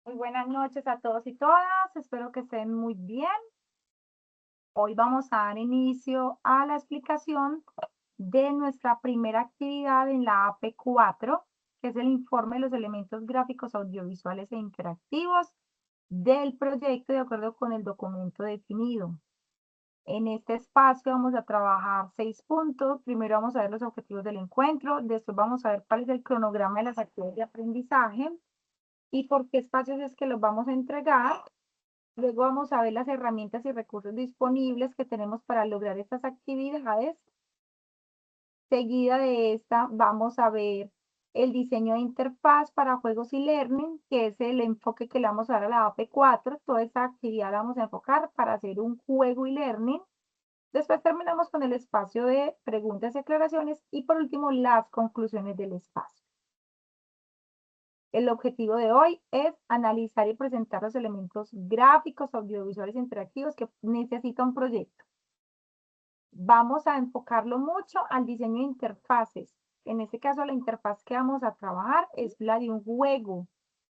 Muy buenas noches a todos y todas, espero que estén muy bien. Hoy vamos a dar inicio a la explicación de nuestra primera actividad en la AP4, que es el informe de los elementos gráficos, audiovisuales e interactivos del proyecto de acuerdo con el documento definido. En este espacio vamos a trabajar 6 puntos. Primero vamos a ver los objetivos del encuentro, después vamos a ver cuál es el cronograma de las actividades de aprendizaje y por qué espacios es que los vamos a entregar. Luego vamos a ver las herramientas y recursos disponibles que tenemos para lograr estas actividades. Seguida de esta, vamos a ver el diseño de interfaz para juegos y learning, que es el enfoque que le vamos a dar a la AP4. Toda esta actividad la vamos a enfocar para hacer un juego y learning. Después terminamos con el espacio de preguntas y aclaraciones y por último las conclusiones del espacio. El objetivo de hoy es analizar y presentar los elementos gráficos, audiovisuales e interactivos que necesita un proyecto. Vamos a enfocarlo mucho al diseño de interfaces. En este caso, la interfaz que vamos a trabajar es la de un juego.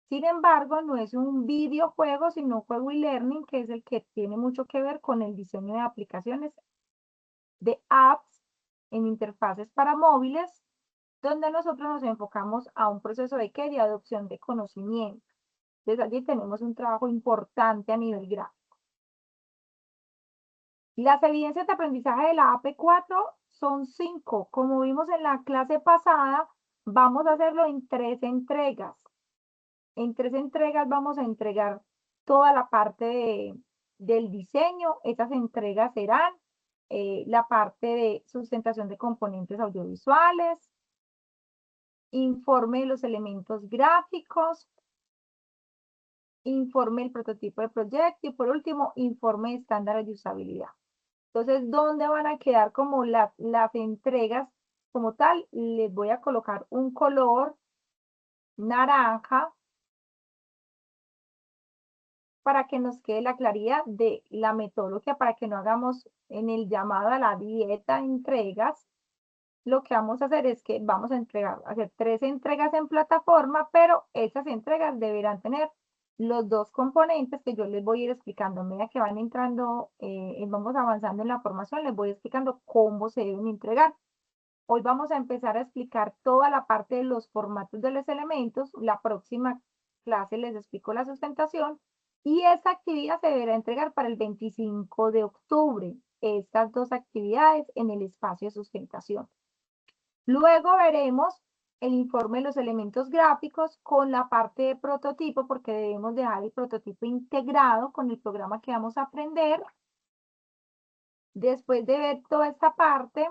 Sin embargo, no es un videojuego, sino un juego e-learning, que es el que tiene mucho que ver con el diseño de aplicaciones, de apps en interfaces para móviles, donde nosotros nos enfocamos a un proceso de ¿qué? De adopción de conocimiento. Entonces allí tenemos un trabajo importante a nivel gráfico. Las evidencias de aprendizaje de la AP4 son 5. Como vimos en la clase pasada, vamos a hacerlo en 3 entregas. En 3 entregas vamos a entregar toda la parte del diseño. Estas entregas serán la parte de sustentación de componentes audiovisuales, informe de los elementos gráficos, informe del prototipo de proyecto y por último, informe de estándares de usabilidad. Entonces, ¿dónde van a quedar como las entregas como tal? Les voy a colocar un color naranja para que nos quede la claridad de la metodología, para que no hagamos en el llamado a la dieta entregas. Lo que vamos a hacer es que vamos a hacer 3 entregas en plataforma, pero esas entregas deberán tener los 2 componentes que yo les voy a ir explicando. A medida que van entrando, vamos avanzando en la formación, les voy explicando cómo se deben entregar. Hoy vamos a empezar a explicar toda la parte de los formatos de los elementos. La próxima clase les explico la sustentación y esta actividad se deberá entregar para el 25 de octubre. Estas 2 actividades en el espacio de sustentación. Luego veremos el informe de los elementos gráficos con la parte de prototipo, porque debemos dejar el prototipo integrado con el programa que vamos a aprender. Después de ver toda esta parte,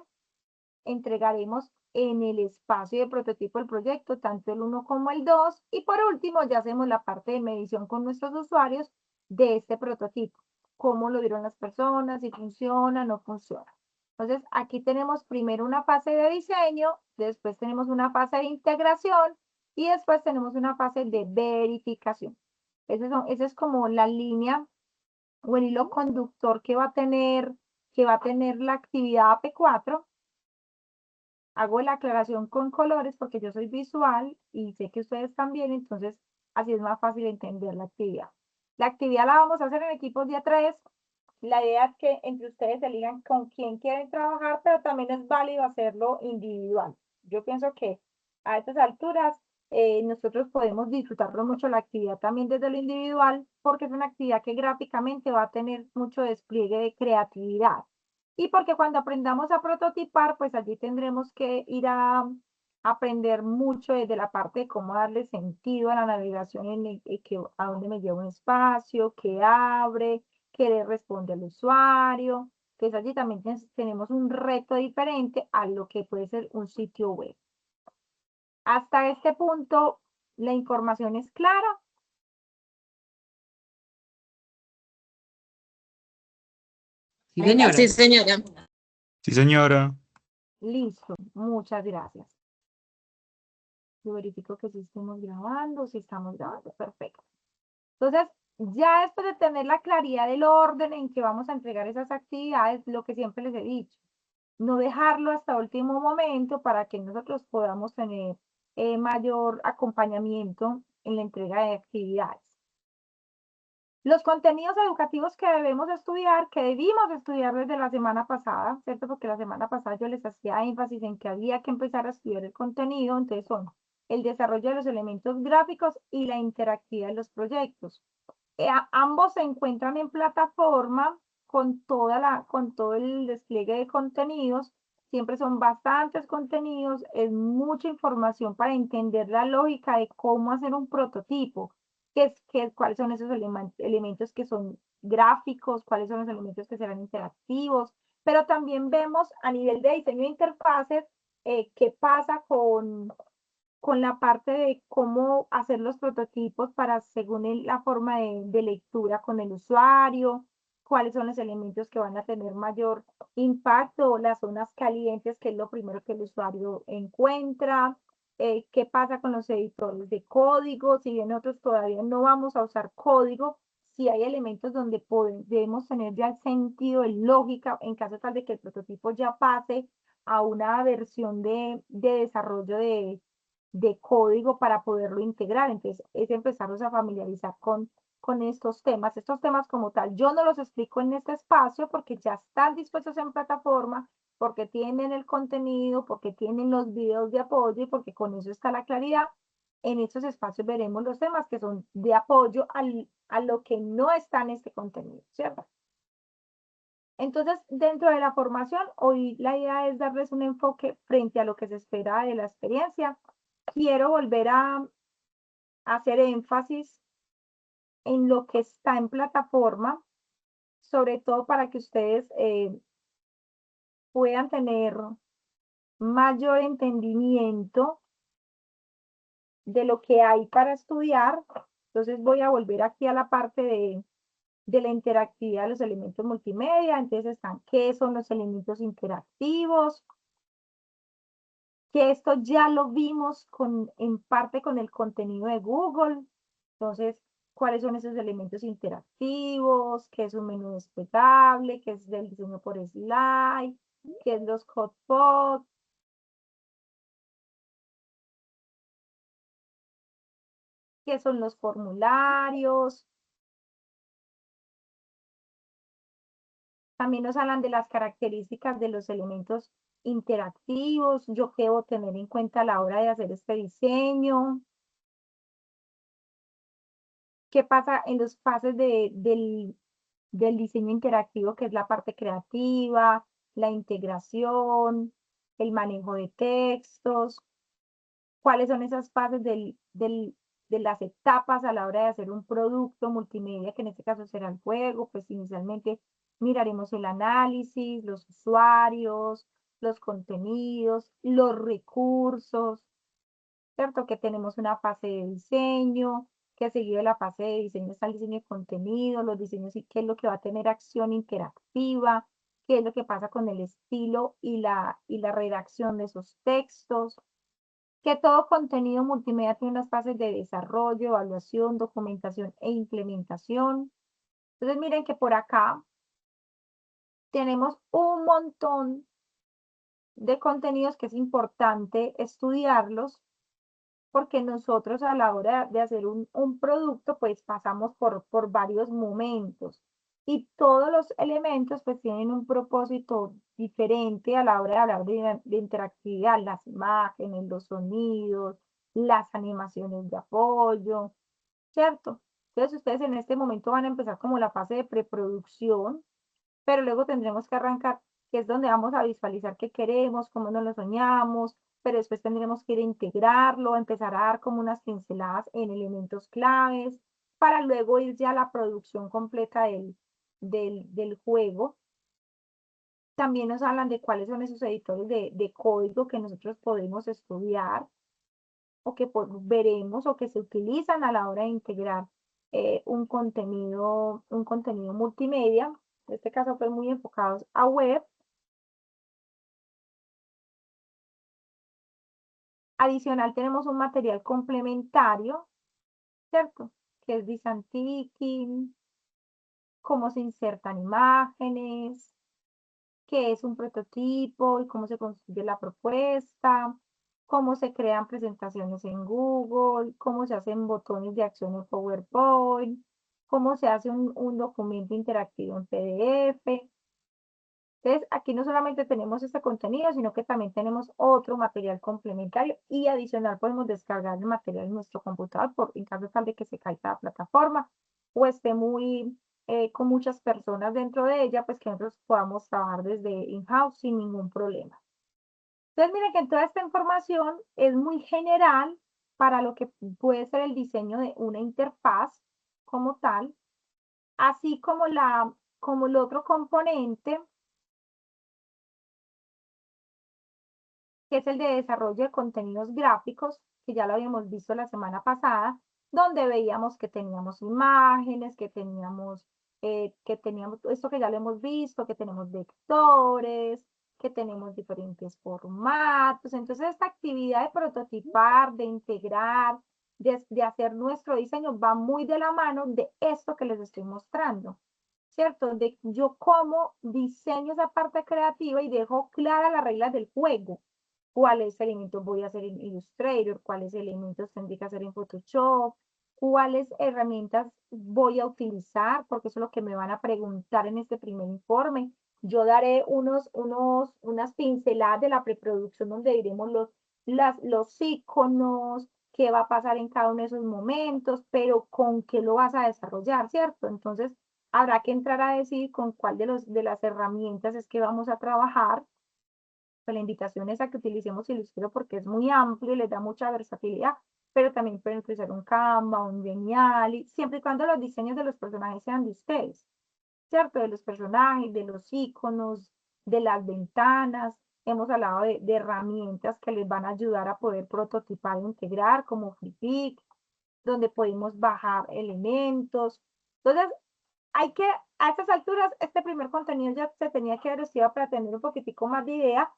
entregaremos en el espacio de prototipo el proyecto, tanto el 1 como el 2. Y por último, ya hacemos la parte de medición con nuestros usuarios de este prototipo. Cómo lo vieron las personas, si funciona, no funciona. Entonces, aquí tenemos primero una fase de diseño, después tenemos una fase de integración y después tenemos una fase de verificación. Esa es como la línea o el hilo conductor que va a tener la actividad AP4. Hago la aclaración con colores porque yo soy visual y sé que ustedes también, entonces así es más fácil entender la actividad. La actividad la vamos a hacer en equipos de A3. La idea es que entre ustedes elijan con quién quieren trabajar, pero también es válido hacerlo individual. Yo pienso que a estas alturas nosotros podemos disfrutarlo mucho la actividad también desde lo individual, porque es una actividad que gráficamente va a tener mucho despliegue de creatividad. Y porque cuando aprendamos a prototipar, pues allí tendremos que ir a aprender mucho desde la parte de cómo darle sentido a la navegación, a dónde me lleva un espacio, qué abre, qué le responde al usuario. Entonces allí también tenemos un reto diferente a lo que puede ser un sitio web. Hasta este punto, ¿la información es clara? Sí, señora. Sí, señora. Sí, señora. Listo, muchas gracias. Yo verifico que sí estamos grabando, perfecto. Entonces, ya después de tener la claridad del orden en que vamos a entregar esas actividades, lo que siempre les he dicho, no dejarlo hasta último momento para que nosotros podamos tener mayor acompañamiento en la entrega de actividades. Los contenidos educativos que debemos estudiar, que debimos estudiar desde la semana pasada, ¿cierto? Porque la semana pasada yo les hacía énfasis en que había que empezar a estudiar el contenido, entonces son el desarrollo de los elementos gráficos y la interactividad de los proyectos. Ambos se encuentran en plataforma con con todo el despliegue de contenidos. Siempre son bastantes contenidos, es mucha información para entender la lógica de cómo hacer un prototipo, cuáles son esos elementos que son gráficos, cuáles son los elementos que serán interactivos, pero también vemos a nivel de diseño de interfaces qué pasa con la parte de cómo hacer los prototipos para según la forma de lectura con el usuario, cuáles son los elementos que van a tener mayor impacto, las zonas calientes, que es lo primero que el usuario encuentra, qué pasa con los editores de código, si bien nosotros todavía no vamos a usar código, si hay elementos donde debemos tener ya el sentido de lógica en caso tal de que el prototipo ya pase a una versión de desarrollo de código para poderlo integrar. Entonces, es empezarnos a familiarizar con estos temas como tal. Yo no los explico en este espacio porque ya están dispuestos en plataforma, porque tienen el contenido, porque tienen los videos de apoyo y porque con eso está la claridad. En estos espacios veremos los temas que son de apoyo a lo que no está en este contenido, ¿cierto? Entonces, dentro de la formación, hoy la idea es darles un enfoque frente a lo que se espera de la experiencia. Quiero volver a hacer énfasis en lo que está en plataforma, sobre todo para que ustedes puedan tener mayor entendimiento de lo que hay para estudiar. Entonces voy a volver aquí a la parte de la interactividad de los elementos multimedia. Entonces están, ¿qué son los elementos interactivos? Que esto ya lo vimos en parte con el contenido de Google. Entonces, ¿cuáles son esos elementos interactivos? ¿Qué es un menú desplegable? ¿Qué es del diseño por slide? ¿Qué es los hotpots? ¿Qué son los formularios? También nos hablan de las características de los elementos interactivos. Yo qué debo tener en cuenta a la hora de hacer este diseño. ¿Qué pasa en los fases del diseño interactivo, que es la parte creativa, la integración, el manejo de textos? ¿Cuáles son esas fases de las etapas a la hora de hacer un producto multimedia, que en este caso será el juego? Pues inicialmente miraremos el análisis, los usuarios, los contenidos, los recursos, ¿cierto? Que tenemos una fase de diseño, que seguido de la fase de diseño está el diseño de contenido, los diseños y qué es lo que va a tener acción interactiva, qué es lo que pasa con el estilo y la redacción de esos textos, que todo contenido multimedia tiene unas fases de desarrollo, evaluación, documentación e implementación. Entonces miren que por acá tenemos un montón de contenidos que es importante estudiarlos porque nosotros a la hora de hacer un producto, pues pasamos por varios momentos y todos los elementos pues tienen un propósito diferente a la hora de hablar de interactividad, las imágenes, los sonidos, las animaciones de apoyo, ¿cierto? Entonces ustedes en este momento van a empezar como la fase de preproducción, pero luego tendremos que arrancar, que es donde vamos a visualizar qué queremos, cómo nos lo soñamos, pero después tendremos que ir a integrarlo, empezar a dar como unas pinceladas en elementos claves, para luego ir ya a la producción completa del juego. También nos hablan de cuáles son esos editores de código que nosotros podemos estudiar o que veremos o que se utilizan a la hora de integrar un contenido multimedia. En este caso fue muy enfocados a web. Adicional tenemos un material complementario, ¿cierto? Que es design thinking, cómo se insertan imágenes, qué es un prototipo y cómo se construye la propuesta, cómo se crean presentaciones en Google, cómo se hacen botones de acción en PowerPoint, cómo se hace un documento interactivo en PDF. Entonces, aquí no solamente tenemos este contenido, sino que también tenemos otro material complementario y adicional podemos descargar el material en nuestro computador en caso tal de que se caiga la plataforma o esté con muchas personas dentro de ella, pues que nosotros podamos trabajar desde in-house sin ningún problema. Entonces, miren que toda esta información es muy general para lo que puede ser el diseño de una interfaz como tal, así como el otro componente, que es el de desarrollo de contenidos gráficos, que ya lo habíamos visto la semana pasada, donde veíamos que teníamos imágenes, que teníamos esto que ya lo hemos visto, que tenemos vectores, que tenemos diferentes formatos. Entonces, esta actividad de prototipar, de integrar, de hacer nuestro diseño va muy de la mano de esto que les estoy mostrando, ¿cierto? De yo cómo diseño esa parte creativa y dejo claras las reglas del juego. Cuáles elementos voy a hacer en Illustrator, cuáles elementos tendré que hacer en Photoshop, cuáles herramientas voy a utilizar, porque eso es lo que me van a preguntar en este primer informe. Yo daré unas pinceladas de la preproducción donde diremos los iconos, qué va a pasar en cada uno de esos momentos, pero con qué lo vas a desarrollar, ¿cierto? Entonces, habrá que entrar a decir con cuál de las herramientas es que vamos a trabajar. La invitación es a que utilicemos Illustrator porque es muy amplio y les da mucha versatilidad, pero también pueden utilizar un Canva, un Geniali, siempre y cuando los diseños de los personajes sean de ustedes, ¿cierto? De los personajes, de los iconos, de las ventanas. Hemos hablado de herramientas que les van a ayudar a poder prototipar e integrar, como FreePic, donde podemos bajar elementos. Entonces, a estas alturas, este primer contenido ya se tenía que haber estudiado para tener un poquitico más de idea,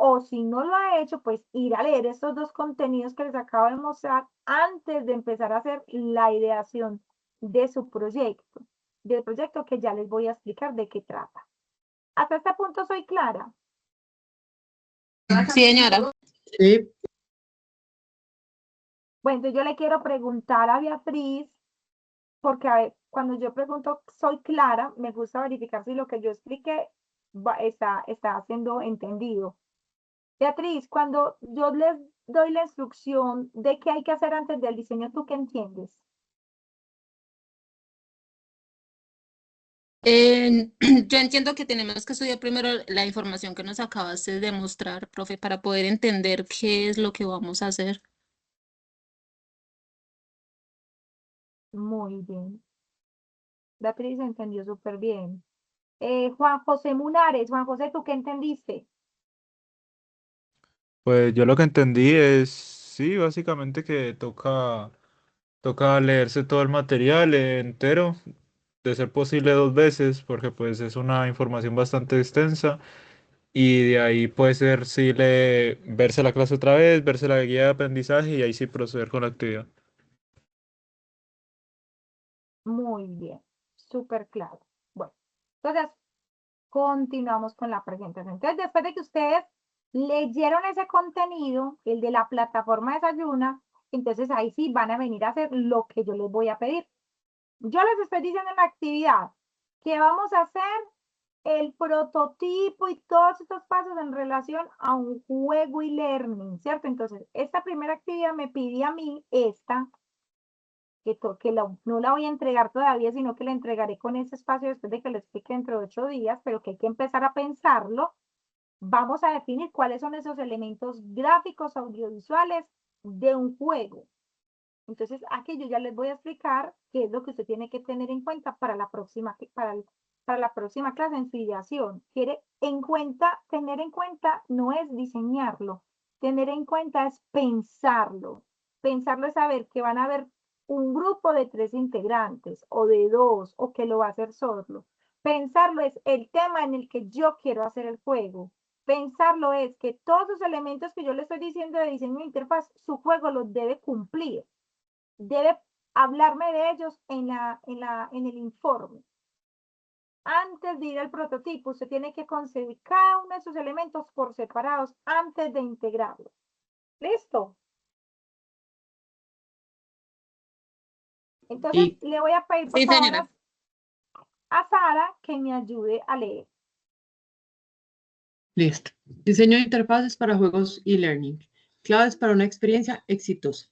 o si no lo ha hecho, pues ir a leer estos dos contenidos que les acabo de mostrar antes de empezar a hacer la ideación de su proyecto, del proyecto que ya les voy a explicar de qué trata. Hasta este punto soy clara. Sí, señora. Sí, Bueno, entonces yo le quiero preguntar a Beatriz, porque a ver, cuando yo pregunto soy clara, me gusta verificar si lo que yo expliqué está siendo entendido. Beatriz, cuando yo les doy la instrucción de qué hay que hacer antes del diseño, ¿tú qué entiendes? Yo entiendo que tenemos que estudiar primero la información que nos acabaste de mostrar, profe, para poder entender qué es lo que vamos a hacer. Muy bien. Beatriz entendió súper bien. Juan José Munares, Juan José, ¿tú qué entendiste? Pues yo lo que entendí es, sí, básicamente que toca leerse todo el material entero, de ser posible 2 veces, porque pues es una información bastante extensa. Y de ahí puede ser, sí, verse la clase otra vez, verse la guía de aprendizaje y ahí sí proceder con la actividad. Muy bien, súper claro. Bueno, entonces continuamos con la presentación. Entonces, después de que ustedes leyeron ese contenido, el de la plataforma Desayuna, entonces ahí sí van a venir a hacer lo que yo les voy a pedir. Yo les estoy diciendo en la actividad que vamos a hacer el prototipo y todos estos pasos en relación a un juego y learning, ¿cierto? Entonces, esta primera actividad me pide a mí no la voy a entregar todavía, sino que la entregaré con ese espacio después de que le explique dentro de 8 días, pero que hay que empezar a pensarlo. Vamos a definir cuáles son esos elementos gráficos audiovisuales de un juego. Entonces, aquí yo ya les voy a explicar qué es lo que usted tiene que tener en cuenta para la próxima clase en su ideación. Tener en cuenta no es diseñarlo, tener en cuenta es pensarlo. Pensarlo es saber que van a haber un grupo de 3 integrantes o de 2 o que lo va a hacer solo. Pensarlo es el tema en el que yo quiero hacer el juego. Pensarlo es que todos los elementos que yo le estoy diciendo de diseño de interfaz, su juego los debe cumplir. Debe hablarme de ellos en el informe. Antes de ir al prototipo, usted tiene que concebir cada uno de esos elementos por separados antes de integrarlos. ¿Listo? Entonces, Y le voy a pedir, por Sí, favor, señora. a Sara que me ayude a leer. listo. Diseño de interfaces para juegos y learning. Claves para una experiencia exitosa.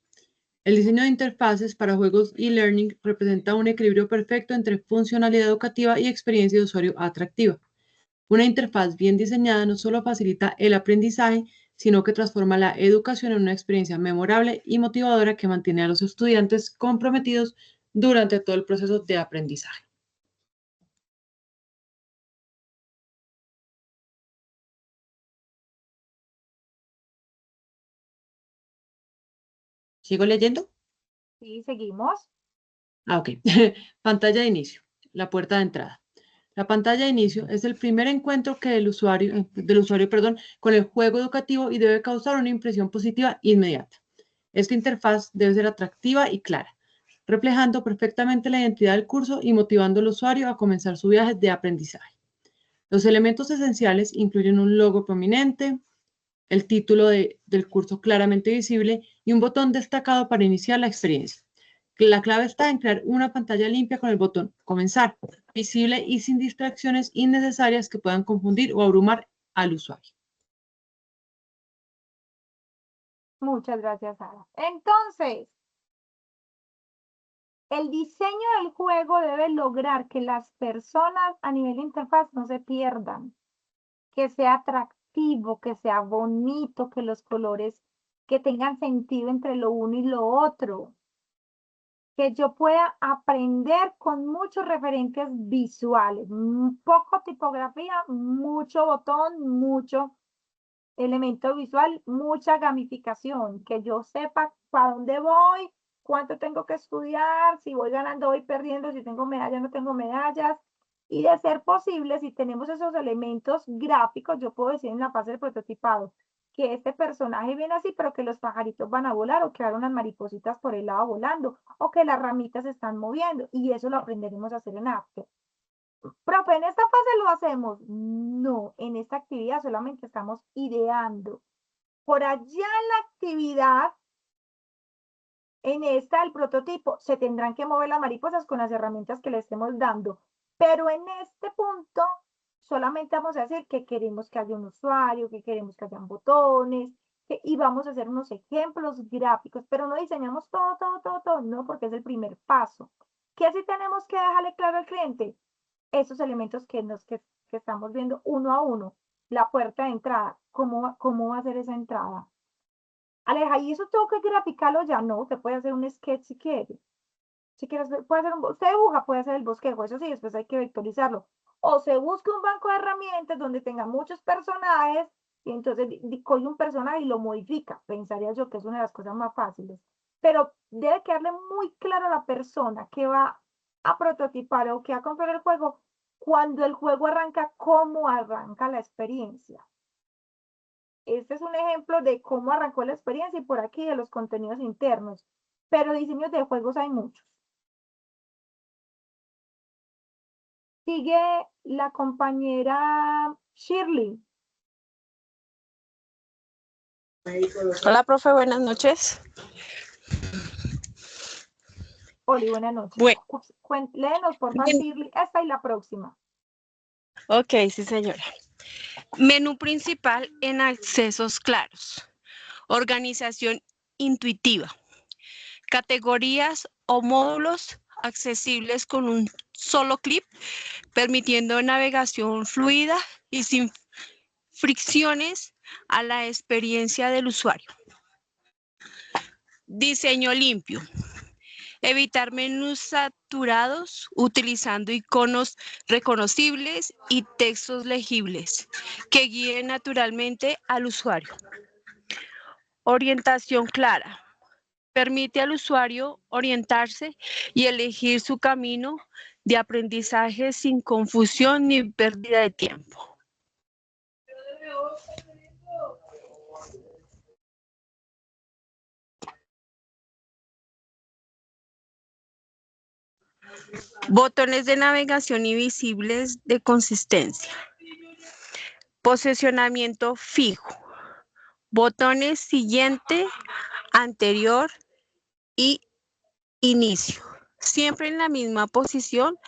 El diseño de interfaces para juegos y learning representa un equilibrio perfecto entre funcionalidad educativa y experiencia de usuario atractiva. Una interfaz bien diseñada no solo facilita el aprendizaje, sino que transforma la educación en una experiencia memorable y motivadora que mantiene a los estudiantes comprometidos durante todo el proceso de aprendizaje. ¿Sigo leyendo? Sí, seguimos. Ok. Pantalla de inicio. La puerta de entrada. La pantalla de inicio es el primer encuentro que del usuario, con el juego educativo y debe causar una impresión positiva inmediata. Esta interfaz debe ser atractiva y clara, reflejando perfectamente la identidad del curso y motivando al usuario a comenzar su viaje de aprendizaje. Los elementos esenciales incluyen un logo prominente, el título del curso claramente visible y un botón destacado para iniciar la experiencia. La clave está en crear una pantalla limpia con el botón Comenzar, visible y sin distracciones innecesarias que puedan confundir o abrumar al usuario. Muchas gracias, Sara. Entonces, el diseño del juego debe lograr que las personas a nivel de interfaz no se pierdan, que sea atractivo, que sea bonito, que los colores que tengan sentido entre lo uno y lo otro, que yo pueda aprender con muchos referentes visuales, poco tipografía, mucho botón, mucho elemento visual, mucha gamificación, que yo sepa para dónde voy, cuánto tengo que estudiar, si voy ganando, voy perdiendo, si tengo medallas, no tengo medallas. Y de ser posible, si tenemos esos elementos gráficos, yo puedo decir en la fase del prototipado que este personaje viene así, pero que los pajaritos van a volar o que hay unas maripositas por el lado volando o que las ramitas se están moviendo. Y eso lo aprenderemos a hacer en After. Profe, ¿en esta fase lo hacemos? No, en esta actividad solamente estamos ideando. Por allá en la actividad, en esta, el prototipo, se tendrán que mover las mariposas con las herramientas que le estemos dando. Pero en este punto, solamente vamos a decir que queremos que haya un usuario, que queremos que hayan botones, y vamos a hacer unos ejemplos gráficos, pero no diseñamos todo, no, porque es el primer paso. ¿Qué sí tenemos que dejarle claro al cliente? Esos elementos que estamos viendo uno a uno. La puerta de entrada, ¿cómo va a ser esa entrada? Aleja, ¿y eso tengo que graficarlo ya? No, usted puede hacer un sketch si quiere. Si quieres, puede hacer usted dibuja, puede hacer el bosquejo, eso sí, después hay que vectorizarlo. O se busca un banco de herramientas donde tenga muchos personajes y entonces coge un personaje y lo modifica. Pensaría yo que es una de las cosas más fáciles. Pero debe quedarle muy claro a la persona que va a prototipar o que va a comprar el juego cuando el juego arranca, cómo arranca la experiencia. Este es un ejemplo de cómo arrancó la experiencia y por aquí de los contenidos internos. Pero diseños de juegos hay muchos. Sigue la compañera Shirley. Hola, profe, buenas noches. Oli, buenas noches. Bueno, Léenos, por favor, Shirley, esta y la próxima. ok, sí, señora. Menú principal en accesos claros. Organización intuitiva. Categorías o módulos accesibles con un solo clic, permitiendo navegación fluida y sin fricciones a la experiencia del usuario. Diseño limpio. Evitar menús saturados utilizando iconos reconocibles y textos legibles que guíen naturalmente al usuario. Orientación clara. Permite al usuario orientarse y elegir su camino de aprendizaje sin confusión ni pérdida de tiempo. Botones de navegación y visibles de consistencia. Posicionamiento fijo. Botones siguiente, anterior y inicio. siempre en la misma posición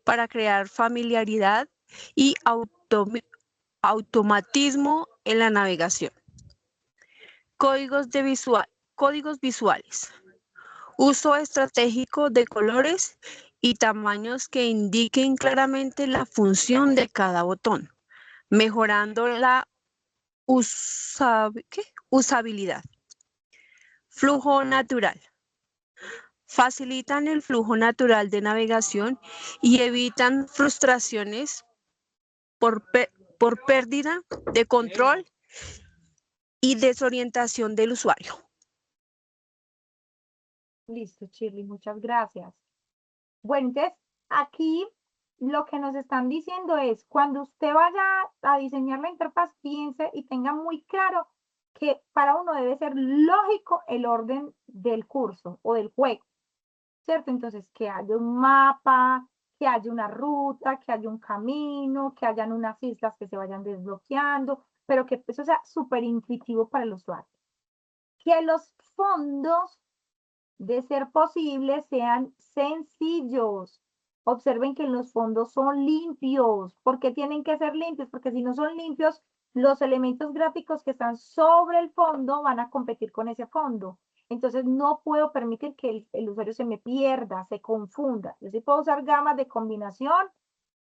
para crear familiaridad y automatismo en la navegación. Códigos visuales. Uso estratégico de colores y tamaños que indiquen claramente la función de cada botón, mejorando la usabilidad. Flujo natural. Facilitan el flujo natural de navegación y evitan frustraciones por pérdida de control y desorientación del usuario. Listo, Shirley, muchas gracias. Bueno, entonces aquí lo que nos están diciendo es, cuando usted vaya a diseñar la interfaz, piense y tenga muy claro que para uno debe ser lógico el orden del curso o del juego, ¿cierto? Entonces, que haya un mapa, que haya una ruta, que haya un camino, que hayan unas islas que se vayan desbloqueando, pero que eso sea súper intuitivo para el usuario. Que los fondos, de ser posible, sean sencillos. Observen que los fondos son limpios. ¿Por qué tienen que ser limpios? Porque si no son limpios, los elementos gráficos que están sobre el fondo van a competir con ese fondo. Entonces no puedo permitir que el usuario se me pierda, se confunda. Yo sí puedo usar gamas de combinación,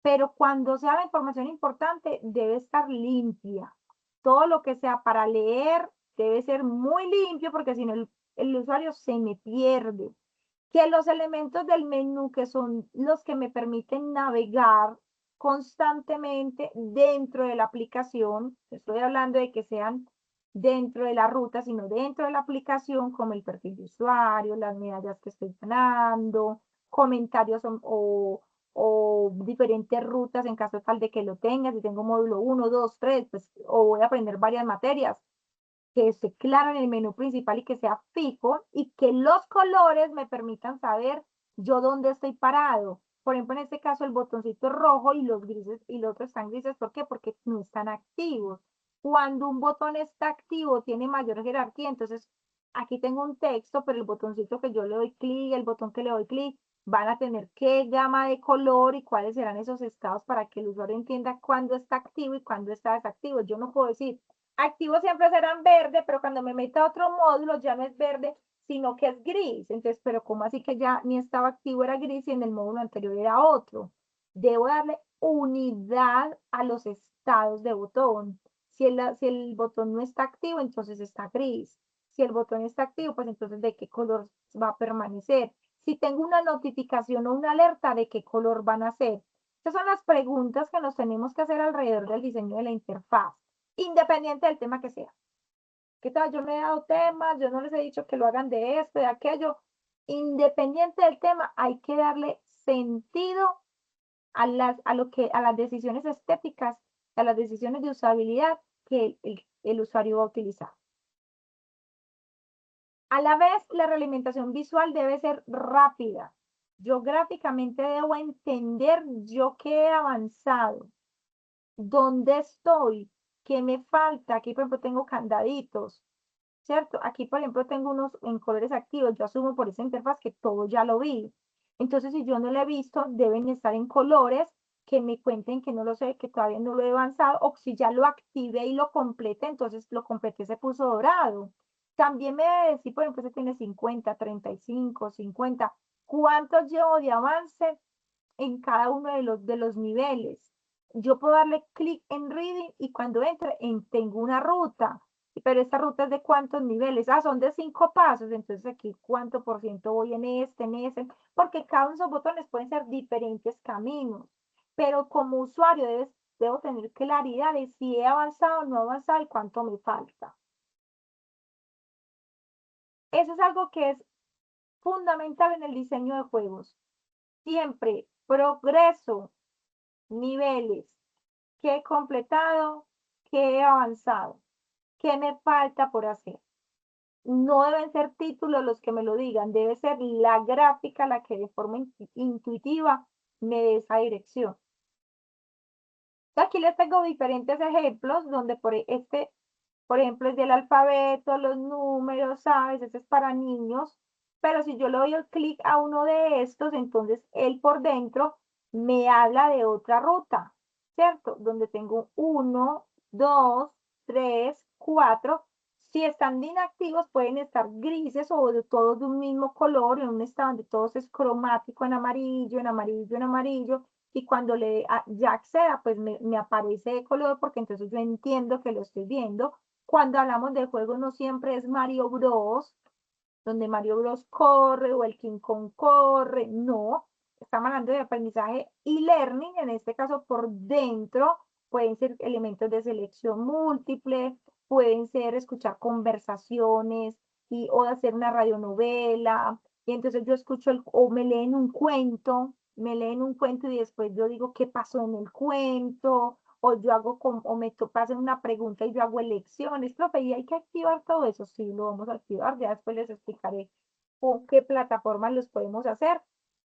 pero cuando sea la información importante, debe estar limpia. Todo lo que sea para leer debe ser muy limpio, porque si no el usuario se me pierde. Que los elementos del menú, que son los que me permiten navegar constantemente dentro de la aplicación, estoy hablando de que sean dentro de la ruta, sino dentro de la aplicación, como el perfil de usuario, las medallas que estoy ganando, comentarios o diferentes rutas en caso tal de que lo tenga. Si tengo módulo 1, 2, 3, pues, o voy a aprender varias materias, que esté claro en el menú principal y que sea fijo, y que los colores me permitan saber yo dónde estoy parado. Por ejemplo, en este caso el botoncito es rojo y los grises y los otros están grises. ¿Por qué? Porque no están activos. Cuando un botón está activo, tiene mayor jerarquía. Entonces, aquí tengo un texto, pero el botoncito que yo le doy clic, el botón que le doy clic, van a tener qué gama de color y cuáles serán esos estados para que el usuario entienda cuándo está activo y cuándo está desactivo. Yo no puedo decir, activos siempre serán verde, pero cuando me meta a otro módulo ya no es verde, sino que es gris. Entonces, pero ¿cómo así que ya mi estado activo era gris y en el módulo anterior era otro? Debo darle unidad a los estados de botón. Si el botón no está activo, entonces está gris. Si el botón está activo, pues entonces ¿de qué color va a permanecer? Si tengo una notificación o una alerta, ¿de qué color van a ser? Estas son las preguntas que nos tenemos que hacer alrededor del diseño de la interfaz, independiente del tema que sea. ¿Qué tal? Yo me he dado temas, yo no les he dicho que lo hagan de esto, de aquello. Independiente del tema, hay que darle sentido a las decisiones estéticas, a las decisiones de usabilidad que el usuario va a utilizar. A la vez, la realimentación visual debe ser rápida. Yo gráficamente debo entender yo qué he avanzado, dónde estoy, qué me falta. Aquí, por ejemplo, tengo candaditos, ¿cierto? Aquí, por ejemplo, tengo unos en colores activos. Yo asumo por esa interfaz que todo ya lo vi. Entonces, si yo no lo he visto, deben estar en colores que me cuenten que no lo sé, que todavía no lo he avanzado, o si ya lo activé y lo completé, entonces lo completé, se puso dorado. También me debe decir, por ejemplo, si tiene 50, 35, 50, ¿cuánto llevo de avance en cada uno de los niveles? Yo puedo darle clic en Reading y cuando entre, tengo una ruta. Pero esta ruta es de cuántos niveles. Ah, son de 5 pasos. Entonces aquí cuánto por ciento voy en ese. Porque cada uno de esos botones pueden ser diferentes caminos. Pero como usuario debo tener claridad de si he avanzado o no he avanzado y cuánto me falta. Eso es algo que es fundamental en el diseño de juegos. Siempre progreso, niveles, qué he completado, qué he avanzado, qué me falta por hacer. No deben ser títulos los que me lo digan, debe ser la gráfica la que de forma intuitiva me dé esa dirección. Aquí les tengo diferentes ejemplos donde por ejemplo, es del alfabeto, los números, ¿sabes? Este es para niños. Pero si yo le doy el clic a uno de estos, entonces él por dentro me habla de otra ruta, ¿cierto? Donde tengo 1, 2, 3, 4. Si están de inactivos, pueden estar grises o de todos de un mismo color, en un estado donde todos es cromático, en amarillo, en amarillo, en amarillo. Y cuando ya acceda, pues me aparece de color, porque entonces yo entiendo que lo estoy viendo. Cuando hablamos de juego, no siempre es Mario Bros, donde Mario Bros corre o el King Kong corre, no, estamos hablando de aprendizaje y learning, en este caso por dentro, pueden ser elementos de selección múltiple, pueden ser escuchar conversaciones o hacer una radionovela, y entonces yo escucho o me leen un cuento, y después yo digo qué pasó en el cuento, o yo hago, o me pasan una pregunta y yo hago elecciones, profe, y hay que activar todo eso, sí, lo vamos a activar, ya después les explicaré con qué plataformas los podemos hacer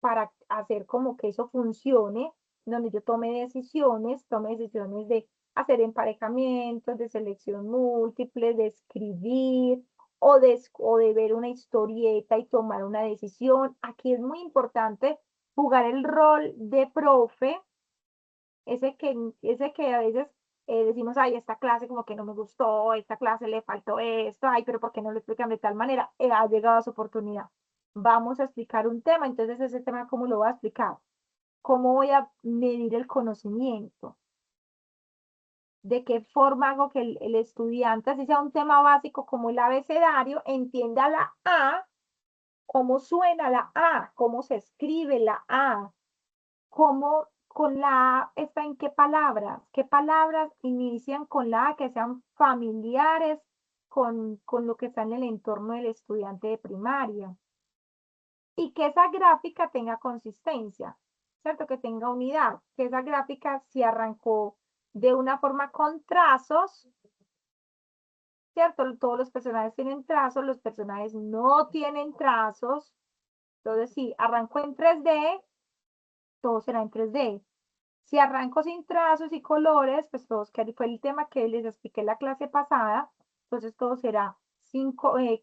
para hacer como que eso funcione, donde yo tome decisiones de hacer emparejamientos, de selección múltiple, de escribir, o de ver una historieta y tomar una decisión. Aquí es muy importante jugar el rol de profe, ese que a veces decimos, ay, esta clase como que no me gustó, esta clase le faltó esto, ay, pero ¿por qué no lo explican de tal manera? Ha llegado a su oportunidad. Vamos a explicar un tema, entonces ese tema, ¿cómo lo voy a explicar? ¿Cómo voy a medir el conocimiento? ¿De qué forma hago que el estudiante, así sea un tema básico como el abecedario, entienda la A, cómo suena la A, cómo se escribe la A, cómo con la A está en qué palabras inician con la A que sean familiares con lo que está en el entorno del estudiante de primaria? Y que esa gráfica tenga consistencia, ¿cierto? Que tenga unidad, que esa gráfica si arrancó de una forma con trazos, ¿cierto? Todos los personajes tienen trazos, los personajes no tienen trazos. Entonces, si arrancó en 3D, todo será en 3D. Si arranco sin trazos y colores, pues todos, que fue el tema que les expliqué en la clase pasada, entonces todo será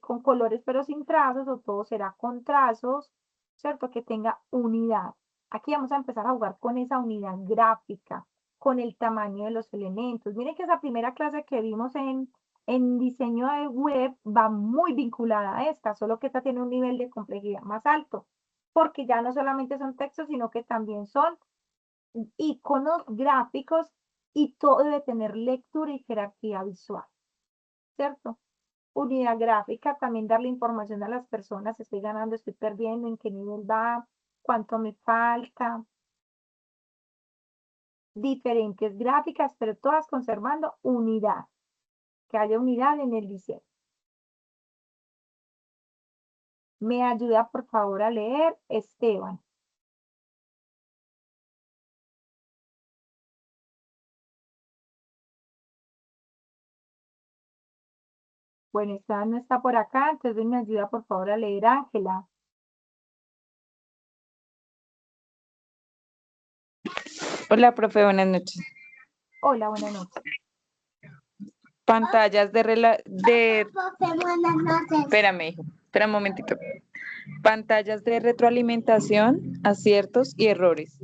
con colores pero sin trazos, o todo será con trazos, ¿cierto? Que tenga unidad. Aquí vamos a empezar a jugar con esa unidad gráfica, con el tamaño de los elementos. Miren que esa primera clase que vimos en diseño de web va muy vinculada a esta, solo que esta tiene un nivel de complejidad más alto, porque ya no solamente son textos, sino que también son iconos gráficos, y todo debe tener lectura y jerarquía visual, ¿cierto? Unidad gráfica, también darle información a las personas, estoy ganando, estoy perdiendo, en qué nivel va, cuánto me falta. Diferentes gráficas, pero todas conservando unidad, que haya unidad en el diseño. ¿Me ayuda por favor a leer, Esteban? Bueno, esta no está por acá, entonces me ayuda por favor a leer, Ángela. Hola, profe, buenas noches. Hola, buenas noches. Pantallas Espérame, hijo, espera un momentito. Pantallas de retroalimentación, aciertos y errores.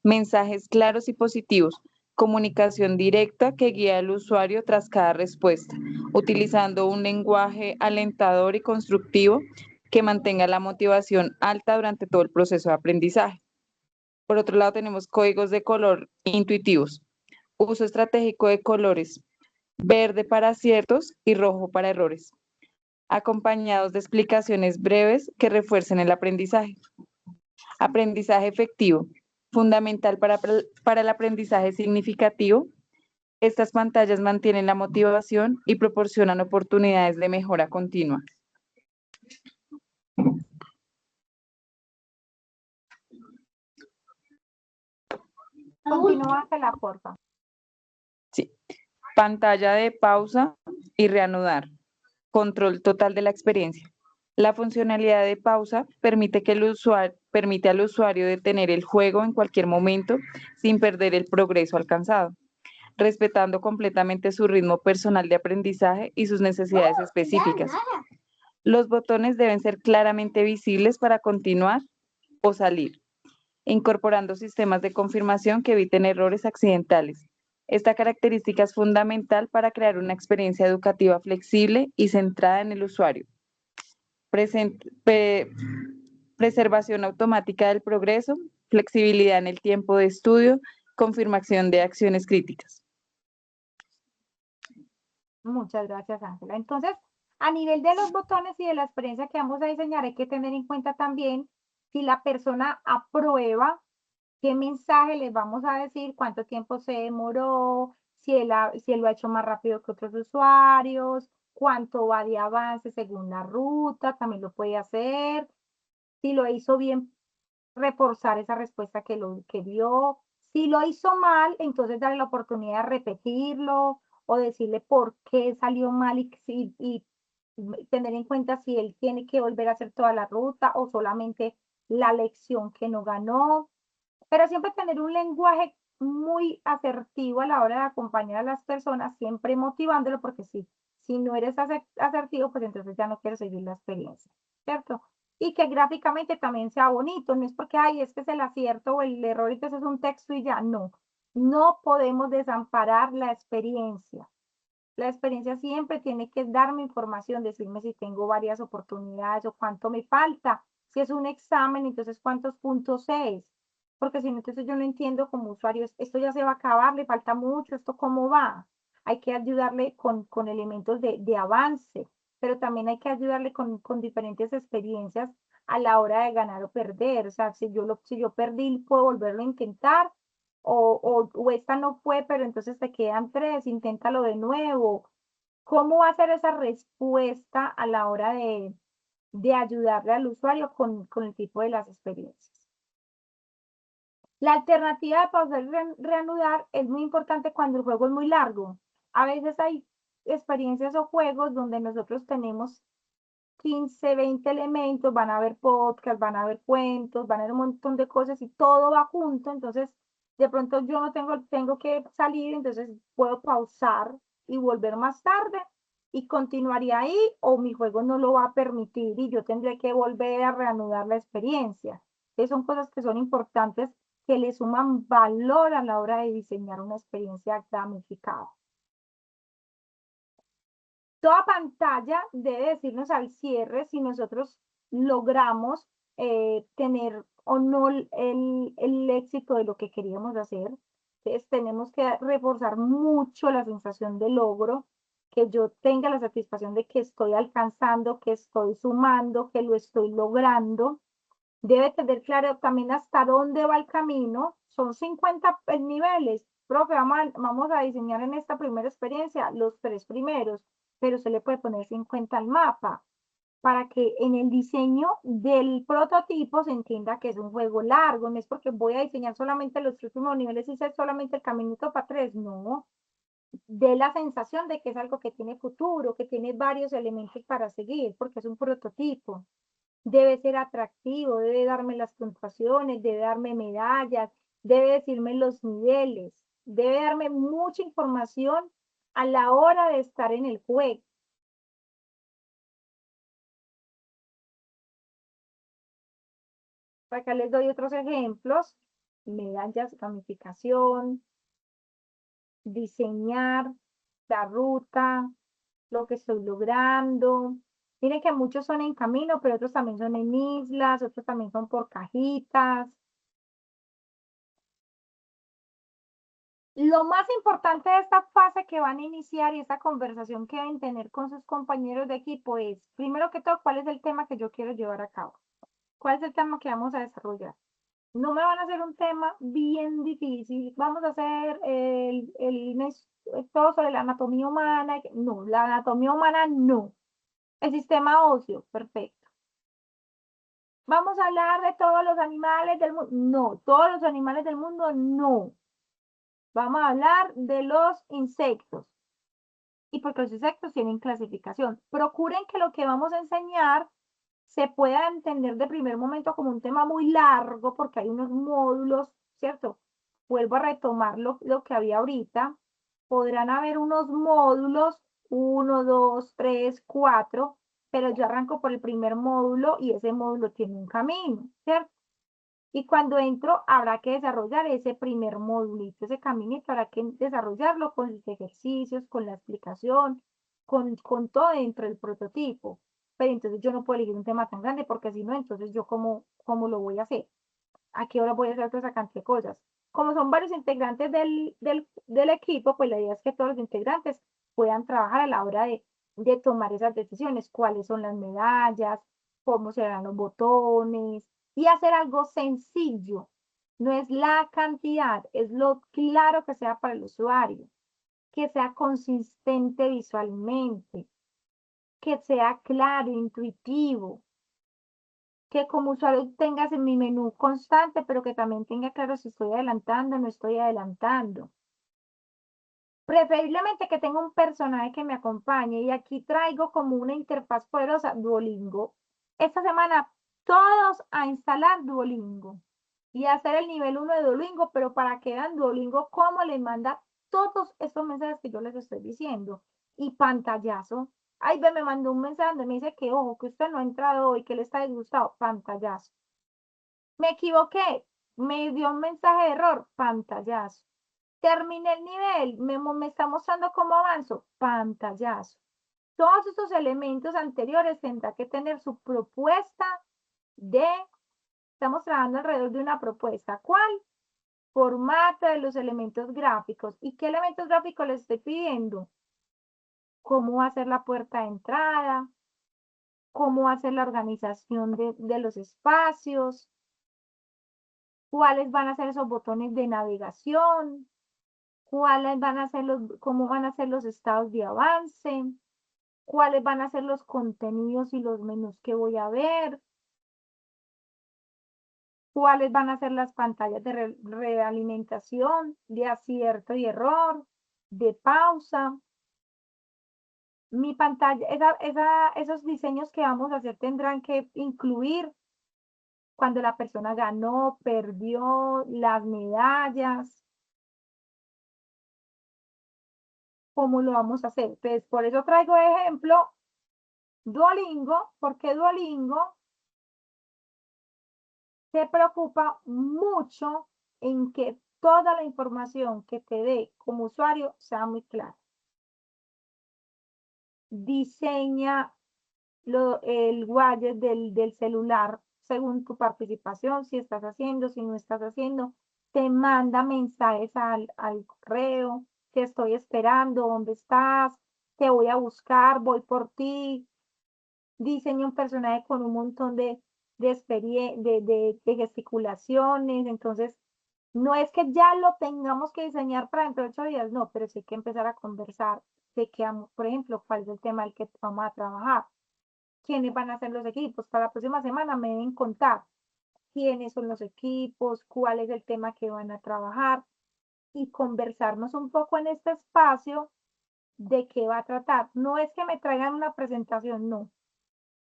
Mensajes claros y positivos. Comunicación directa que guía al usuario tras cada respuesta, utilizando un lenguaje alentador y constructivo que mantenga la motivación alta durante todo el proceso de aprendizaje. Por otro lado, tenemos códigos de color intuitivos. Uso estratégico de colores, verde para aciertos y rojo para errores, acompañados de explicaciones breves que refuercen el aprendizaje. Aprendizaje efectivo, fundamental para el aprendizaje significativo. Estas pantallas mantienen la motivación y proporcionan oportunidades de mejora continua. Continúa, Ángela, porfa. Sí. Pantalla de pausa y reanudar. Control total de la experiencia. La funcionalidad de pausa permite al usuario detener el juego en cualquier momento sin perder el progreso alcanzado, respetando completamente su ritmo personal de aprendizaje y sus necesidades específicas. Los botones deben ser claramente visibles para continuar o salir, incorporando sistemas de confirmación que eviten errores accidentales. Esta característica es fundamental para crear una experiencia educativa flexible y centrada en el usuario. Preservación automática del progreso, flexibilidad en el tiempo de estudio, confirmación de acciones críticas. Muchas gracias, Ángela. Entonces, a nivel de los botones y de la experiencia que vamos a diseñar, hay que tener en cuenta también si la persona aprueba, qué mensaje les vamos a decir, cuánto tiempo se demoró, si él lo ha hecho más rápido que otros usuarios, cuánto va de avance según la ruta, también lo puede hacer. Si lo hizo bien, reforzar esa respuesta que dio. Si lo hizo mal, entonces darle la oportunidad de repetirlo o decirle por qué salió mal y tener en cuenta si él tiene que volver a hacer toda la ruta o solamente la lección que no ganó. Pero siempre tener un lenguaje muy asertivo a la hora de acompañar a las personas, siempre motivándolo, porque si no eres asertivo, pues entonces ya no quieres seguir la experiencia, ¿cierto? Y que gráficamente también sea bonito, no es porque, ay, este es el acierto o el error, entonces es un texto y ya, no. No podemos desamparar la experiencia. La experiencia siempre tiene que darme información, decirme si tengo varias oportunidades o cuánto me falta. Si es un examen, entonces cuántos puntos es. Porque si no, entonces yo no entiendo como usuario, esto ya se va a acabar, le falta mucho, esto cómo va. Hay que ayudarle con elementos de avance, pero también hay que ayudarle con diferentes experiencias a la hora de ganar o perder. O sea, si yo perdí, puedo volverlo a intentar o esta no fue, pero entonces te quedan 3, inténtalo de nuevo. ¿Cómo va a ser esa respuesta a la hora de ayudarle al usuario con el tipo de las experiencias? La alternativa de poder reanudar es muy importante cuando el juego es muy largo. A veces hay experiencias o juegos donde nosotros tenemos 15, 20 elementos, van a haber podcasts, van a haber cuentos, van a haber un montón de cosas y todo va junto, entonces de pronto yo no tengo que salir, entonces puedo pausar y volver más tarde y continuaría ahí o mi juego no lo va a permitir y yo tendré que volver a reanudar la experiencia. Esas son cosas que son importantes que le suman valor a la hora de diseñar una experiencia gamificada. Toda pantalla debe decirnos al cierre si nosotros logramos tener o no el éxito de lo que queríamos hacer. Entonces tenemos que reforzar mucho la sensación de logro, que yo tenga la satisfacción de que estoy alcanzando, que estoy sumando, que lo estoy logrando. Debe tener claro también hasta dónde va el camino. Son 50 niveles. Profe, vamos a diseñar en esta primera experiencia los 3 primeros, pero se le puede poner 50 al mapa para que en el diseño del prototipo se entienda que es un juego largo. No es porque voy a diseñar solamente los 3 primeros niveles y ser solamente el caminito para 3. No, dé la sensación de que es algo que tiene futuro, que tiene varios elementos para seguir, porque es un prototipo. Debe ser atractivo, debe darme las puntuaciones, debe darme medallas, debe decirme los niveles, debe darme mucha información a la hora de estar en el juego. Acá les doy otros ejemplos: medallas, gamificación, diseñar la ruta, lo que estoy logrando. Miren que muchos son en camino, pero otros también son en islas, otros también son por cajitas. Lo más importante de esta fase que van a iniciar y esta conversación que deben tener con sus compañeros de equipo es, primero que todo, ¿cuál es el tema que yo quiero llevar a cabo? ¿Cuál es el tema que vamos a desarrollar? No me van a hacer un tema bien difícil. Vamos a hacer todo sobre la anatomía humana. No, la anatomía humana no. El sistema óseo, perfecto. Vamos a hablar de todos los animales del mundo. No, todos los animales del mundo no. Vamos a hablar de los insectos. Y porque los insectos tienen clasificación. Procuren que lo que vamos a enseñar se pueda entender de primer momento como un tema muy largo, porque hay unos módulos, ¿cierto? Vuelvo a retomar lo que había ahorita. Podrán haber unos módulos, 1, 2, 3, 4, pero yo arranco por el primer módulo y ese módulo tiene un camino, ¿cierto? Y cuando entro, habrá que desarrollar ese primer modulito, ese caminito, habrá que desarrollarlo con los ejercicios, con la explicación, con todo dentro del prototipo. Pero entonces yo no puedo elegir un tema tan grande porque si no, entonces yo cómo lo voy a hacer. ¿A qué hora voy a hacer toda esa cantidad de cosas? Como son varios integrantes del equipo, pues la idea es que todos los integrantes puedan trabajar a la hora de tomar esas decisiones, cuáles son las medallas, cómo serán los botones, y hacer algo sencillo. No es la cantidad, es lo claro que sea para el usuario, que sea consistente visualmente, que sea claro, intuitivo, que como usuario tengas en mi menú constante, pero que también tenga claro si estoy adelantando o no estoy adelantando. Preferiblemente que tenga un personaje que me acompañe y aquí traigo como una interfaz poderosa, Duolingo. Esta semana todos a instalar Duolingo y hacer el nivel 1 de Duolingo, pero para que vean Duolingo cómo les manda todos estos mensajes que yo les estoy diciendo. Y pantallazo. Ay, ve, me mandó un mensaje donde me dice que, ojo, que usted no ha entrado hoy, que le está disgustado, pantallazo. Me equivoqué, me dio un mensaje de error, pantallazo. Terminé el nivel, me está mostrando cómo avanzo, pantallazo. Todos estos elementos anteriores tendrá que tener su propuesta estamos trabajando alrededor de una propuesta. ¿Cuál? Formato de los elementos gráficos. ¿Y qué elementos gráficos les estoy pidiendo? ¿Cómo va a ser la puerta de entrada? ¿Cómo va a ser la organización de los espacios? ¿Cuáles van a ser esos botones de navegación? ¿Cuáles van a ser cómo van a ser los estados de avance? ¿Cuáles van a ser los contenidos y los menús que voy a ver? ¿Cuáles van a ser las pantallas de realimentación, de acierto y error, de pausa? Mi pantalla, esos diseños que vamos a hacer tendrán que incluir cuando la persona ganó, perdió, las medallas, cómo lo vamos a hacer. Entonces, por eso traigo de ejemplo Duolingo, porque Duolingo se preocupa mucho en que toda la información que te dé como usuario sea muy clara. Diseña el widget del celular según tu participación, si estás haciendo, si no estás haciendo, te manda mensajes al correo, te estoy esperando, ¿dónde estás? Te voy a buscar, voy por ti. Diseña un personaje con un montón de gesticulaciones, entonces no es que ya lo tengamos que diseñar para dentro de 8 días, no, pero sí hay que empezar a conversar de qué, por ejemplo, cuál es el tema del que vamos a trabajar, quiénes van a ser los equipos. Para la próxima semana me deben contar quiénes son los equipos, cuál es el tema que van a trabajar y conversarnos un poco en este espacio de qué va a tratar. No es que me traigan una presentación, no.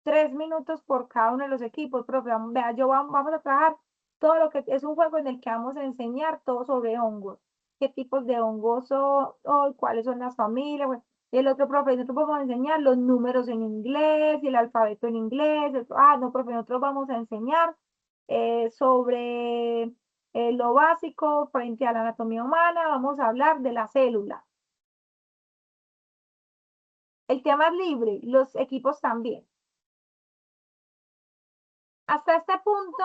3 minutos por cada uno de los equipos, profe, vea, vamos a trabajar todo lo que es un juego en el que vamos a enseñar todo sobre hongos, qué tipos de hongos son, cuáles son las familias, bueno. Y el otro profe, nosotros vamos a enseñar los números en inglés y el alfabeto en inglés. No, profe, nosotros vamos a enseñar sobre lo básico frente a la anatomía humana, vamos a hablar de la célula. El tema es libre, los equipos también. Hasta este punto,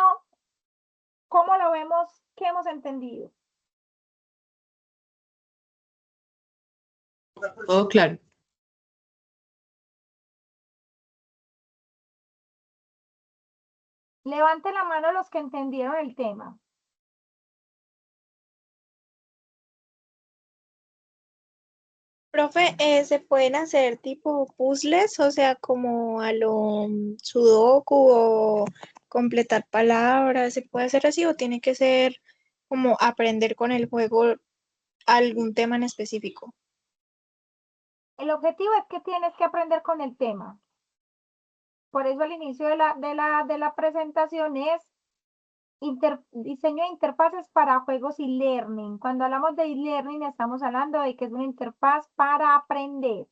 ¿cómo lo vemos? ¿Qué hemos entendido? Todo claro. Levante la mano los que entendieron el tema. Profe, ¿se pueden hacer tipo puzzles, o sea, como a lo sudoku o completar palabras? ¿Se puede hacer así o tiene que ser como aprender con el juego algún tema en específico? El objetivo es que tienes que aprender con el tema. Por eso al inicio de la presentación es diseño de interfaces para juegos y learning. Cuando hablamos de e-learning estamos hablando de que es una interfaz para aprender.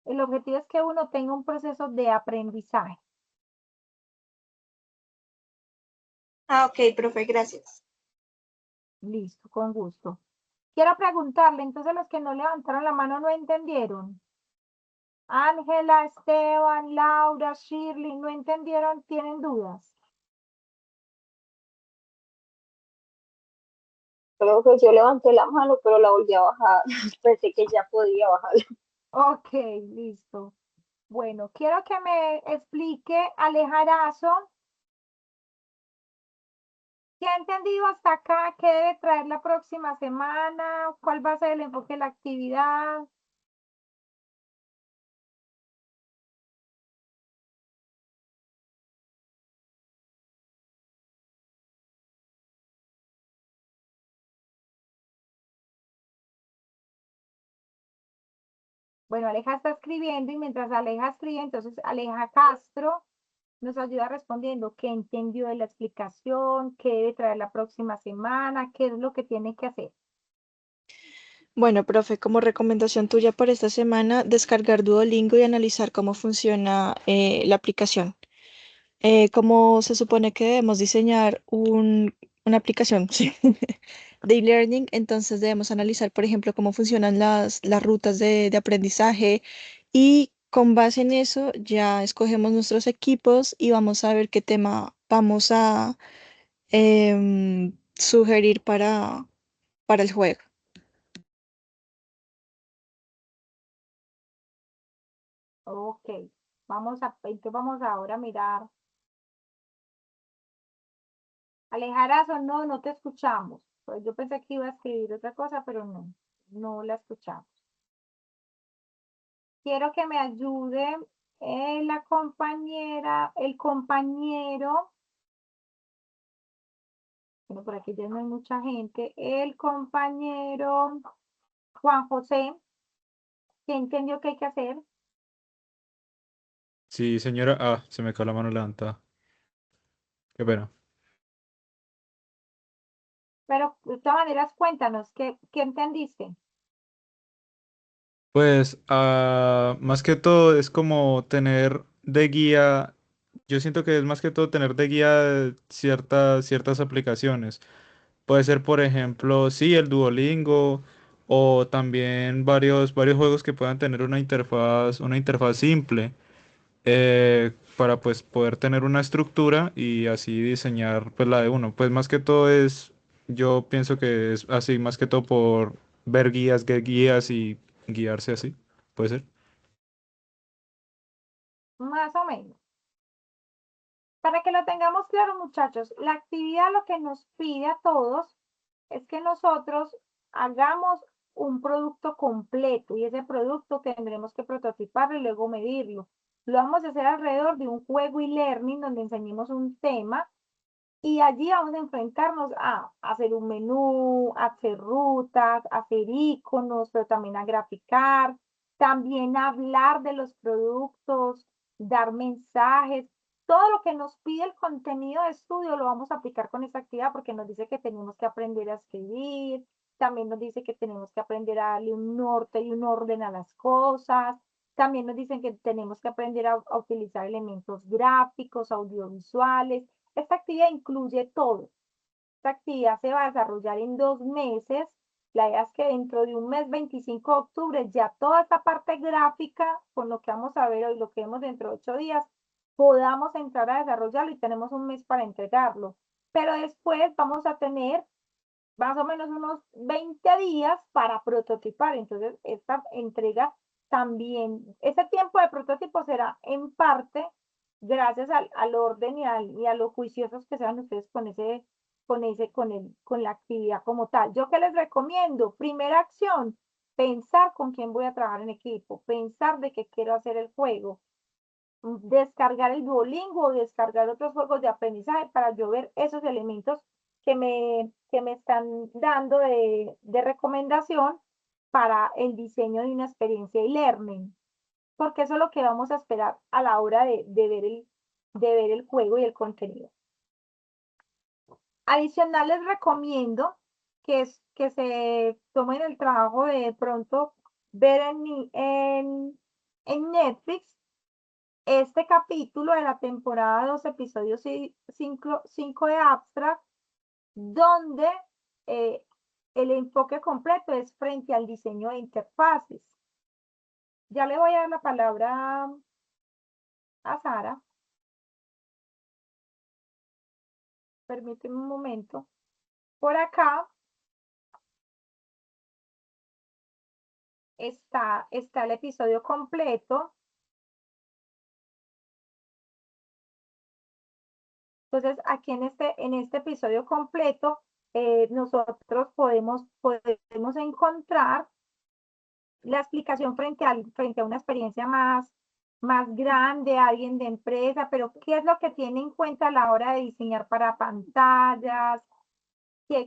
El objetivo es que uno tenga un proceso de aprendizaje. Ah, ok, profe, gracias. Listo, con gusto. Quiero preguntarle, entonces los que no levantaron la mano no entendieron. Ángela, Esteban, Laura, Shirley, ¿no entendieron? ¿Tienen dudas? Profe, yo levanté la mano, pero la volví a bajar. Pensé que ya podía bajarla. Ok, listo. Bueno, quiero que me explique Alejarazo. ¿Qué ha entendido hasta acá? ¿Qué debe traer la próxima semana? ¿Cuál va a ser el enfoque de la actividad? Bueno, Aleja está escribiendo y mientras Aleja escribe, entonces Aleja Castro nos ayuda respondiendo qué entendió de la explicación, qué debe traer la próxima semana, qué es lo que tiene que hacer. Bueno, profe, como recomendación tuya para esta semana, descargar Duolingo y analizar cómo funciona la aplicación. Como se supone que debemos diseñar una aplicación sí, de e-learning, entonces debemos analizar, por ejemplo, cómo funcionan las rutas de aprendizaje y con base en eso ya escogemos nuestros equipos y vamos a ver qué tema vamos a sugerir para el juego. Ok, entonces vamos ahora a mirar. Alejarazo, no, no te escuchamos. Pues yo pensé que iba a escribir otra cosa, pero no, no la escuchamos. Quiero que me ayude la compañera, el compañero. Bueno, por aquí ya no hay mucha gente. El compañero Juan José, ¿qué entendió que hay que hacer? Sí, señora. Ah, se me quedó la mano levantada. Qué pena. Pero de todas maneras, cuéntanos, ¿qué entendiste? Pues, más que todo es como tener de guía. Yo siento que es más que todo tener de guía ciertas aplicaciones. Puede ser, por ejemplo, sí, el Duolingo o también varios juegos que puedan tener una interfaz simple para pues poder tener una estructura y así diseñar pues la de uno. Pues más que todo yo pienso que es así, más que todo por ver guías y guiarse así. Puede ser. Más o menos. Para que lo tengamos claro, muchachos, la actividad lo que nos pide a todos es que nosotros hagamos un producto completo y ese producto tendremos que prototiparlo y luego medirlo. Lo vamos a hacer alrededor de un juego y learning donde enseñemos un tema y allí vamos a enfrentarnos a hacer un menú, a hacer rutas, a hacer iconos, pero también a graficar, también a hablar de los productos, dar mensajes. Todo lo que nos pide el contenido de estudio lo vamos a aplicar con esta actividad porque nos dice que tenemos que aprender a escribir, también nos dice que tenemos que aprender a darle un norte y un orden a las cosas, también nos dicen que tenemos que aprender a utilizar elementos gráficos, audiovisuales. Esta actividad incluye todo. Esta actividad se va a desarrollar en 2 meses. La idea es que dentro de un mes, 25 de octubre, ya toda esta parte gráfica, con lo que vamos a ver hoy, lo que vemos dentro de 8 días, podamos entrar a desarrollarlo y tenemos un mes para entregarlo. Pero después vamos a tener más o menos unos 20 días para prototipar. Entonces, esta entrega también, ese tiempo de prototipo será en parte gracias al orden y a lo juiciosos que sean ustedes con la actividad como tal. ¿Yo qué les recomiendo? Primera acción, pensar con quién voy a trabajar en equipo, pensar de qué quiero hacer el juego, descargar el Duolingo o descargar otros juegos de aprendizaje para yo ver esos elementos que me están dando de recomendación para el diseño de una experiencia e-learning, porque eso es lo que vamos a esperar a la hora de ver el juego y el contenido. Adicional, les recomiendo que se tomen el trabajo de pronto ver en Netflix este capítulo de la temporada 2, episodio 5 de Abstract, donde el enfoque completo es frente al diseño de interfaces. Ya le voy a dar la palabra a Sara. Permíteme un momento. Por acá está el episodio completo. Entonces, aquí en este episodio completo, nosotros podemos encontrar la explicación frente a una experiencia más grande, alguien de empresa, pero qué es lo que tiene en cuenta a la hora de diseñar para pantallas,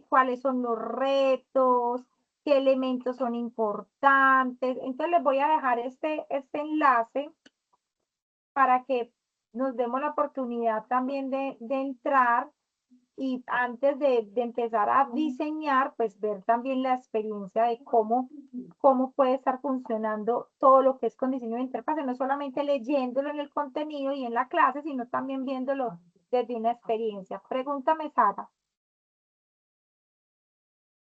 cuáles son los retos, qué elementos son importantes. Entonces les voy a dejar este enlace para que nos demos la oportunidad también de entrar y antes de empezar a diseñar, pues ver también la experiencia de cómo puede estar funcionando todo lo que es con diseño de interfaz, no solamente leyéndolo en el contenido y en la clase, sino también viéndolo desde una experiencia. Pregúntame, Sara.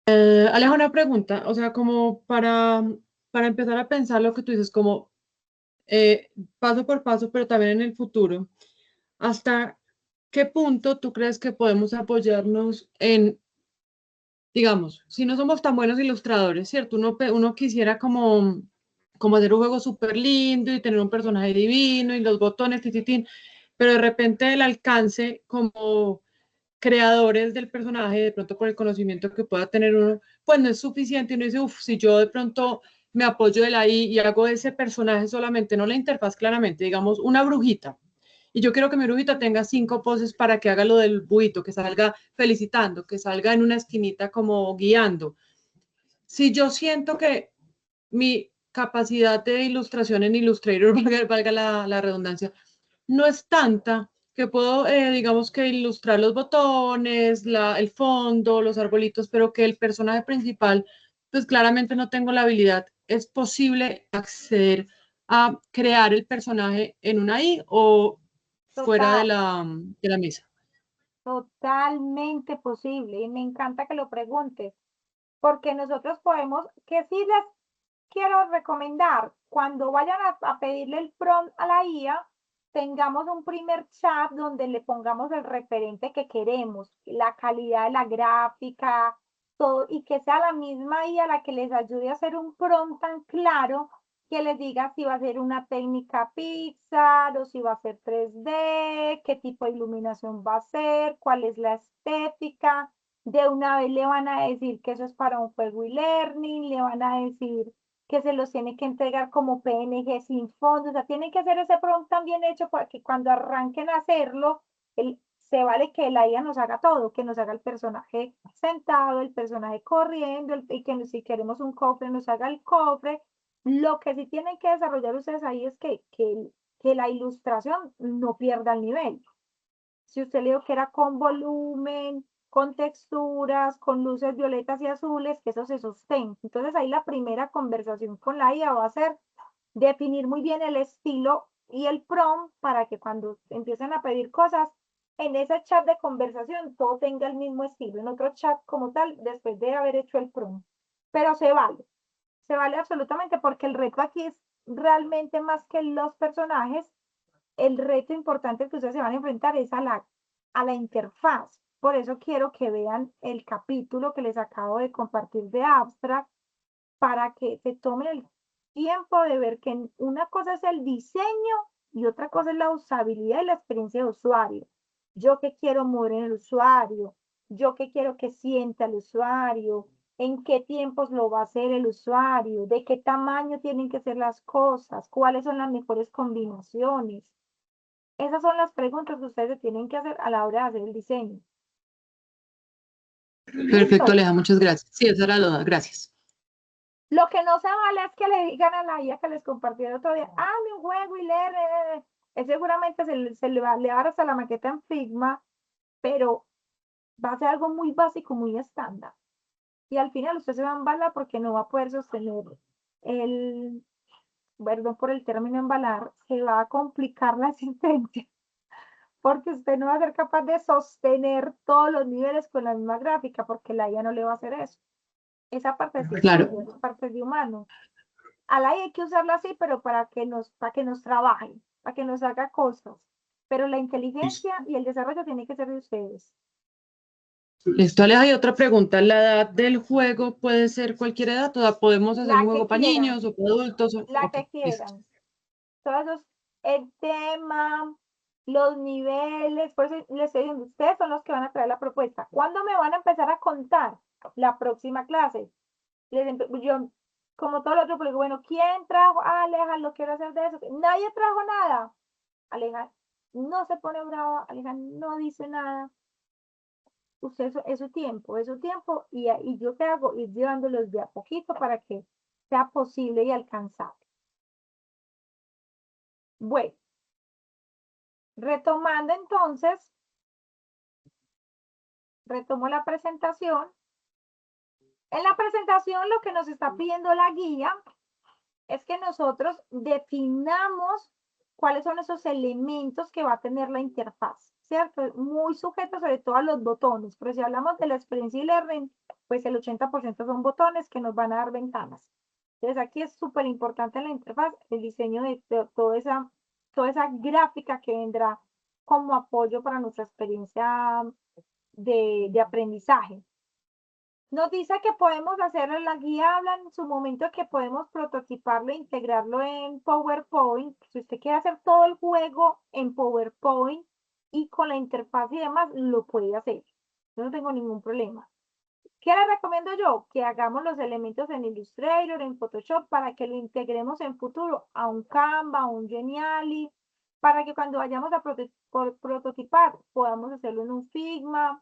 Aleja, una pregunta, o sea, como para empezar a pensar lo que tú dices, como paso por paso, pero también en el futuro, ¿hasta qué punto tú crees que podemos apoyarnos en, digamos, si no somos tan buenos ilustradores, ¿cierto? Uno quisiera como hacer un juego súper lindo y tener un personaje divino y los botones, tititín, pero de repente el alcance como creadores del personaje, de pronto con el conocimiento que pueda tener uno, pues no es suficiente. Uno dice, uff, si yo de pronto me apoyo de la I y hago ese personaje solamente, no la interfaz claramente, digamos, una brujita. Y yo quiero que mi brujita tenga 5 poses para que haga lo del buito, que salga felicitando, que salga en una esquinita como guiando. Si yo siento que mi capacidad de ilustración en Illustrator, valga la redundancia, no es tanta, que puedo, digamos que ilustrar los botones, el fondo, los arbolitos, pero que el personaje principal, pues claramente no tengo la habilidad. ¿Es posible acceder a crear el personaje en una I o fuera de la mesa? Totalmente posible y me encanta que lo preguntes, porque nosotros podemos, que sí les quiero recomendar, cuando vayan a pedirle el prompt a la IA, tengamos un primer chat donde le pongamos el referente que queremos, la calidad de la gráfica, todo, y que sea la misma IA la que les ayude a hacer un prompt tan claro que les diga si va a ser una técnica Pixar o si va a ser 3D, qué tipo de iluminación va a ser, cuál es la estética. De una vez le van a decir que eso es para un juego e-learning, le van a decir que se los tiene que entregar como PNG sin fondo, o sea, tienen que hacer ese prompt también hecho para que cuando arranquen a hacerlo, se vale que la IA nos haga todo, que nos haga el personaje sentado, el personaje corriendo, y que si queremos un cofre nos haga el cofre. Lo que sí tienen que desarrollar ustedes ahí es que la ilustración no pierda el nivel. Si usted le dijo que era con volumen, con texturas, con luces violetas y azules, que eso se sostenga. Entonces ahí la primera conversación con la IA va a ser definir muy bien el estilo y el prompt para que cuando empiecen a pedir cosas, en ese chat de conversación todo tenga el mismo estilo, en otro chat como tal, después de haber hecho el prompt. Pero se vale absolutamente porque el reto aquí es realmente más que los personajes, el reto importante que ustedes se van a enfrentar es a la interfaz. Por eso quiero que vean el capítulo que les acabo de compartir de Abstract, para que se tomen el tiempo de ver que una cosa es el diseño y otra cosa es la usabilidad y la experiencia de usuario. Yo que quiero mover en el usuario, yo que quiero que sienta el usuario, en qué tiempos lo va a hacer el usuario, de qué tamaño tienen que ser las cosas, cuáles son las mejores combinaciones. Esas son las preguntas que ustedes tienen que hacer a la hora de hacer el diseño. Perfecto, Aleja, muchas gracias. Sí, esa era la duda, gracias. Lo que no se vale es que le digan a la IA que les compartí el otro día, hazme un juego y lee. Seguramente le va a dar hasta la maqueta en Figma, pero va a ser algo muy básico, muy estándar. Y al final usted se va a embalar porque no va a poder sostener perdón por el término embalar, se va a complicar la asistencia, porque usted no va a ser capaz de sostener todos los niveles con la misma gráfica, porque la IA no le va a hacer eso. Esa parte sí es Claro. suya, esa parte es de humano. A la IA hay que usarla así, pero para que nos trabaje, para que nos haga cosas. Pero la inteligencia y el desarrollo tiene que ser de ustedes. Listo, Aleja, hay otra pregunta. ¿La edad del juego puede ser cualquier edad? ¿O sea, podemos hacer La un juego que para quieran. niños o para adultos? La Ok, que listo. quieran. Todos esos, el tema, los niveles, por eso les estoy diciendo, ustedes son los que van a traer la propuesta. ¿Cuándo me van a empezar a contar la próxima clase? Yo, como todo lo otro, digo, bueno, ¿quién trajo? Ah, Aleja, lo quiero hacer de eso. Nadie trajo nada. Aleja no se pone brava, Aleja no dice nada. Usted es su tiempo, y yo qué hago, ir llevándolos de a poquito para que sea posible y alcanzable. Bueno, retomando entonces, retomo la presentación. En la presentación lo que nos está pidiendo la guía es que nosotros definamos cuáles son esos elementos que va a tener la interfaz, ¿cierto? Muy sujeto sobre todo a los botones, pero si hablamos de la experiencia e-learning, pues el 80% son botones que nos van a dar ventanas. Entonces aquí es súper importante en la interfaz el diseño de toda esa gráfica que vendrá como apoyo para nuestra experiencia de aprendizaje. Nos dice que podemos hacerlo, la guía habla en su momento que podemos prototiparlo e integrarlo en PowerPoint. Si usted quiere hacer todo el juego en PowerPoint y con la interfaz y demás, lo puede hacer. Yo no tengo ningún problema. ¿Qué le recomiendo yo? Que hagamos los elementos en Illustrator, en Photoshop, para que lo integremos en futuro a un Canva, a un Geniali, para que cuando vayamos a prototipar podamos hacerlo en un Figma.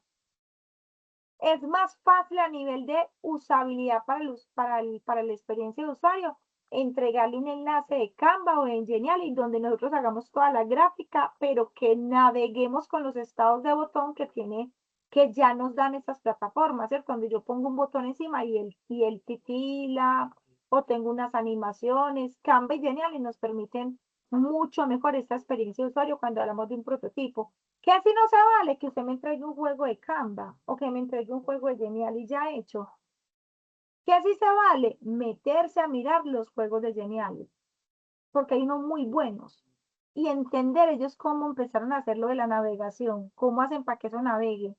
Es más fácil a nivel de usabilidad para la experiencia de usuario entregarle un enlace de Canva o de Geniali donde nosotros hagamos toda la gráfica, pero que naveguemos con los estados de botón que ya nos dan estas plataformas, ¿cierto? Cuando yo pongo un botón encima y él titila, o tengo unas animaciones, Canva y Geniali nos permiten mucho mejor esta experiencia de usuario cuando hablamos de un prototipo. Que así no se vale que usted me entregue un juego de Canva o que me entregue un juego de Geniali ya hecho. Que así se vale meterse a mirar los juegos de Geniali, porque hay unos muy buenos. Y entender ellos cómo empezaron a hacer lo de la navegación, cómo hacen para que eso navegue.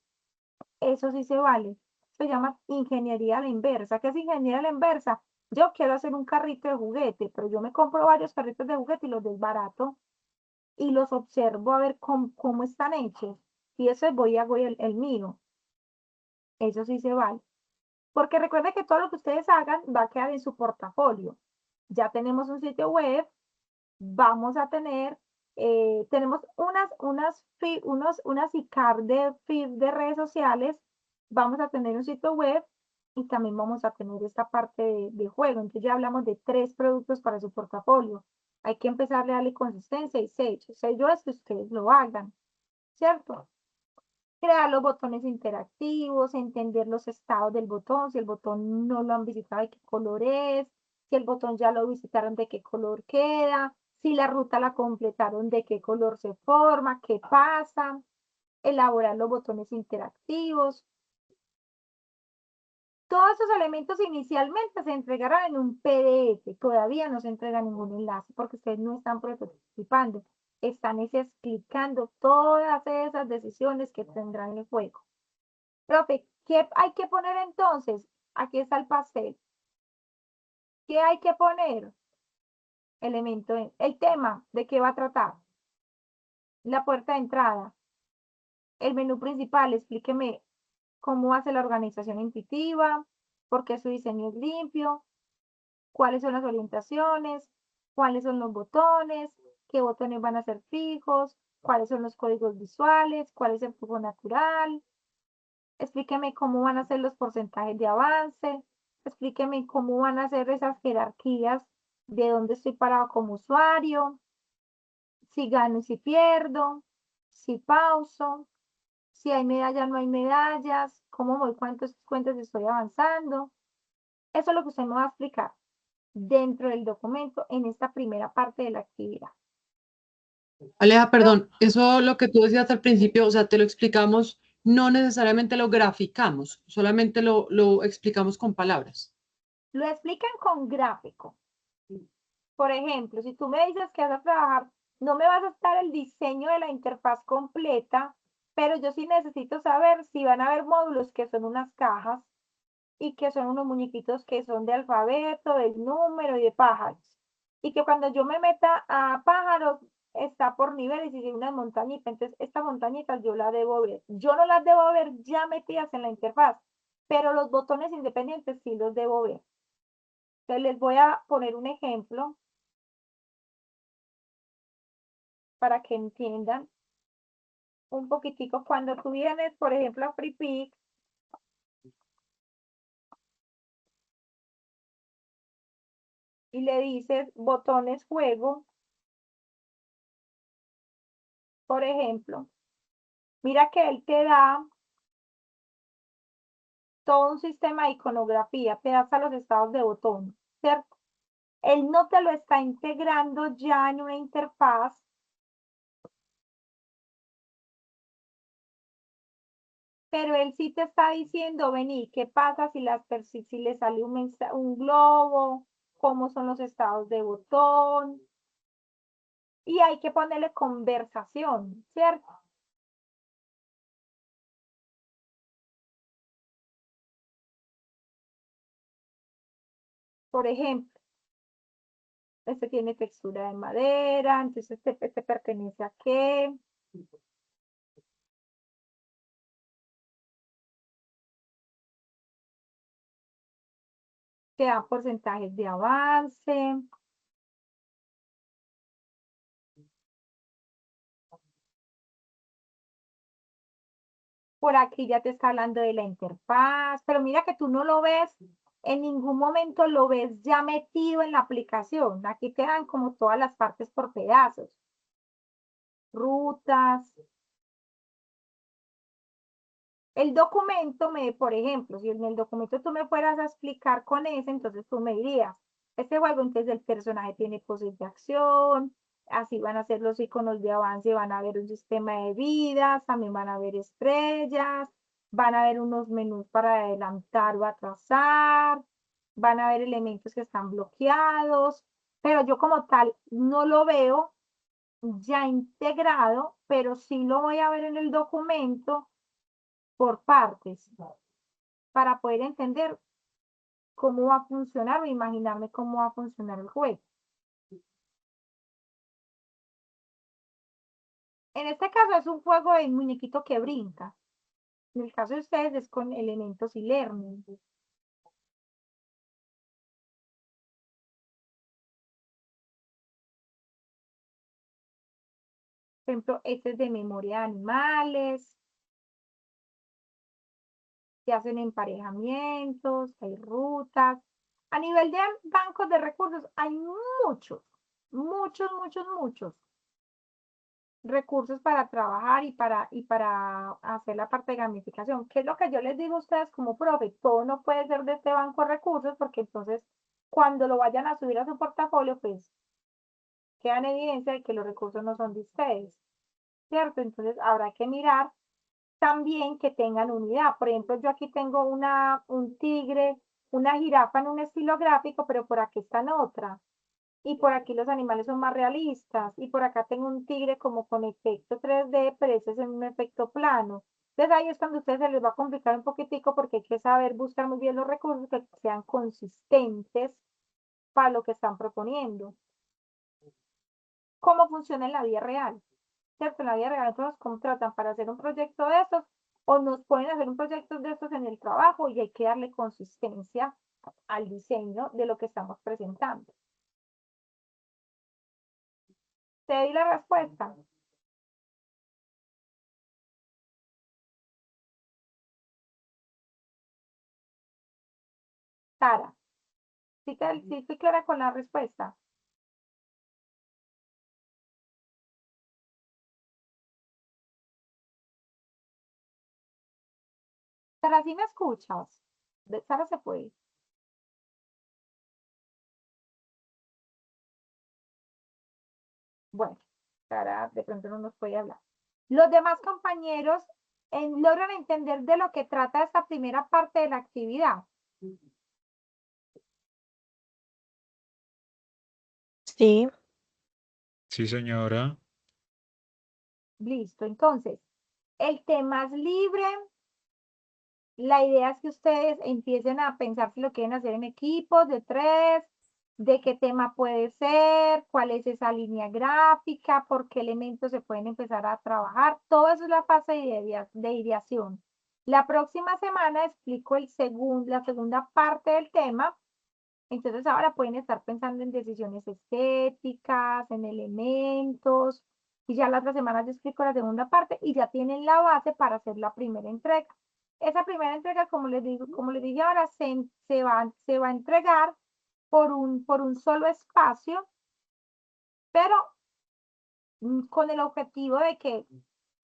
Eso sí se vale. Se llama ingeniería a la inversa. ¿Qué es ingeniería a la inversa? Yo quiero hacer un carrito de juguete, pero yo me compro varios carritos de juguete y los desbarato y los observo a ver cómo están hechos. Y eso es voy y hago el mío. Eso sí se vale. Porque recuerde que todo lo que ustedes hagan va a quedar en su portafolio. Ya tenemos un sitio web, vamos a tener, tenemos unas ICAR de feed de redes sociales, vamos a tener un sitio web y también vamos a tener esta parte de juego. Entonces ya hablamos de 3 productos para su portafolio. Hay que empezar a darle consistencia y sello. Sello es que ustedes lo hagan, ¿cierto? Crear los botones interactivos, entender los estados del botón, si el botón no lo han visitado, de qué color es, si el botón ya lo visitaron, de qué color queda, si la ruta la completaron, de qué color se forma, qué pasa, elaborar los botones interactivos. Todos esos elementos inicialmente se entregarán en un PDF, todavía no se entrega ningún enlace porque ustedes no están prototipando, están explicando todas esas decisiones que tendrán el juego. Profe, ¿qué hay que poner entonces? Aquí está el pastel. ¿Qué hay que poner? Elemento, el tema, ¿de qué va a tratar? La puerta de entrada. El menú principal, explíqueme cómo hace la organización intuitiva, por qué su diseño es limpio, cuáles son las orientaciones, cuáles son los botones, qué botones van a ser fijos, cuáles son los códigos visuales, cuál es el flujo natural. Explíqueme cómo van a ser los porcentajes de avance, explíqueme cómo van a ser esas jerarquías de dónde estoy parado como usuario, si gano y si pierdo, si pauso, si hay medallas, no hay medallas, cómo voy, cuántas cuentas estoy avanzando. Eso es lo que usted me va a explicar. dentro del documento en esta primera parte de la actividad. Aleja, perdón, eso lo que tú decías al principio, o sea, te lo explicamos, no necesariamente lo graficamos, solamente lo explicamos con palabras. Lo explican con gráfico. Por ejemplo, si tú me dices que vas a trabajar, no me vas a estar el diseño de la interfaz completa, pero yo sí necesito saber si van a haber módulos que son unas cajas y que son unos muñequitos que son de alfabeto, del número y de pájaros. Y que cuando yo me meta a pájaros, está por niveles y hay una montañita. Entonces, esta montañita yo la debo ver. Yo no las debo ver ya metidas en la interfaz, pero los botones independientes sí los debo ver. Entonces, les voy a poner un ejemplo para que entiendan un poquitico. Cuando tú vienes, por ejemplo, a FreePic, y le dices botones juego, por ejemplo, mira que él te da todo un sistema de iconografía, te da hasta los estados de botón, ¿cierto? Él no te lo está integrando ya en una interfaz, pero él sí te está diciendo, vení, ¿qué pasa si le sale un globo? ¿Cómo son los estados de botón? Y hay que ponerle conversación, ¿cierto? Por ejemplo, este tiene textura de madera, entonces este pertenece a qué. Te dan porcentajes de avance. Por aquí ya te está hablando de la interfaz, pero mira que tú no lo ves, en ningún momento lo ves ya metido en la aplicación. Aquí te dan como todas las partes por pedazos. Rutas. El documento, por ejemplo, si en el documento tú me fueras a explicar con ese, entonces tú me dirías, este juego entonces el personaje tiene poses de acción, así van a ser los iconos de avance, van a haber un sistema de vidas, también van a haber estrellas, van a haber unos menús para adelantar o atrasar, van a haber elementos que están bloqueados, pero yo como tal no lo veo ya integrado, pero sí lo voy a ver en el documento por partes para poder entender cómo va a funcionar o imaginarme cómo va a funcionar el juego. En este caso es un juego de muñequito que brinca. En el caso de ustedes es con elementos y learning. Por ejemplo, este es de memoria de animales. Se hacen emparejamientos, hay rutas. A nivel de bancos de recursos hay muchos, muchos recursos para trabajar y para hacer la parte de gamificación. ¿Qué es lo que yo les digo a ustedes como profe? Todo no puede ser de este banco de recursos porque entonces cuando lo vayan a subir a su portafolio, pues queda en evidencia de que los recursos no son de ustedes, ¿cierto? Entonces habrá que mirar también que tengan unidad. Por ejemplo, yo aquí tengo un tigre, una jirafa en un estilo gráfico, pero por aquí está en otra. Y por aquí los animales son más realistas. Y por acá tengo un tigre como con efecto 3D, pero ese es en un efecto plano. Entonces ahí es cuando a ustedes se les va a complicar un poquitico porque hay que saber buscar muy bien los recursos que sean consistentes para lo que están proponiendo. ¿Cómo funciona en la vida real? ¿Cierto? En la vida real nosotros nos contratan para hacer un proyecto de estos o nos pueden hacer un proyecto de estos en el trabajo y hay que darle consistencia al diseño de lo que estamos presentando. ¿Te di la respuesta? Sara, ¿sí estoy clara con la respuesta? Sara, ¿sí me escuchas? Sara se fue. Bueno, Sara de pronto no nos puede hablar. Los demás compañeros logran entender de lo que trata esta primera parte de la actividad. Sí. Sí, señora. Listo, entonces, el tema es libre. La idea es que ustedes empiecen a pensar si lo quieren hacer en equipos de 3, de qué tema puede ser, cuál es esa línea gráfica, por qué elementos se pueden empezar a trabajar. Todo eso es la fase de ideación. La próxima semana explico la segunda parte del tema. Entonces ahora pueden estar pensando en decisiones estéticas, en elementos, y ya la otra semana yo explico la segunda parte y ya tienen la base para hacer la primera entrega. Esa primera entrega, como les dije ahora, se va a entregar por un solo espacio, pero con el objetivo de que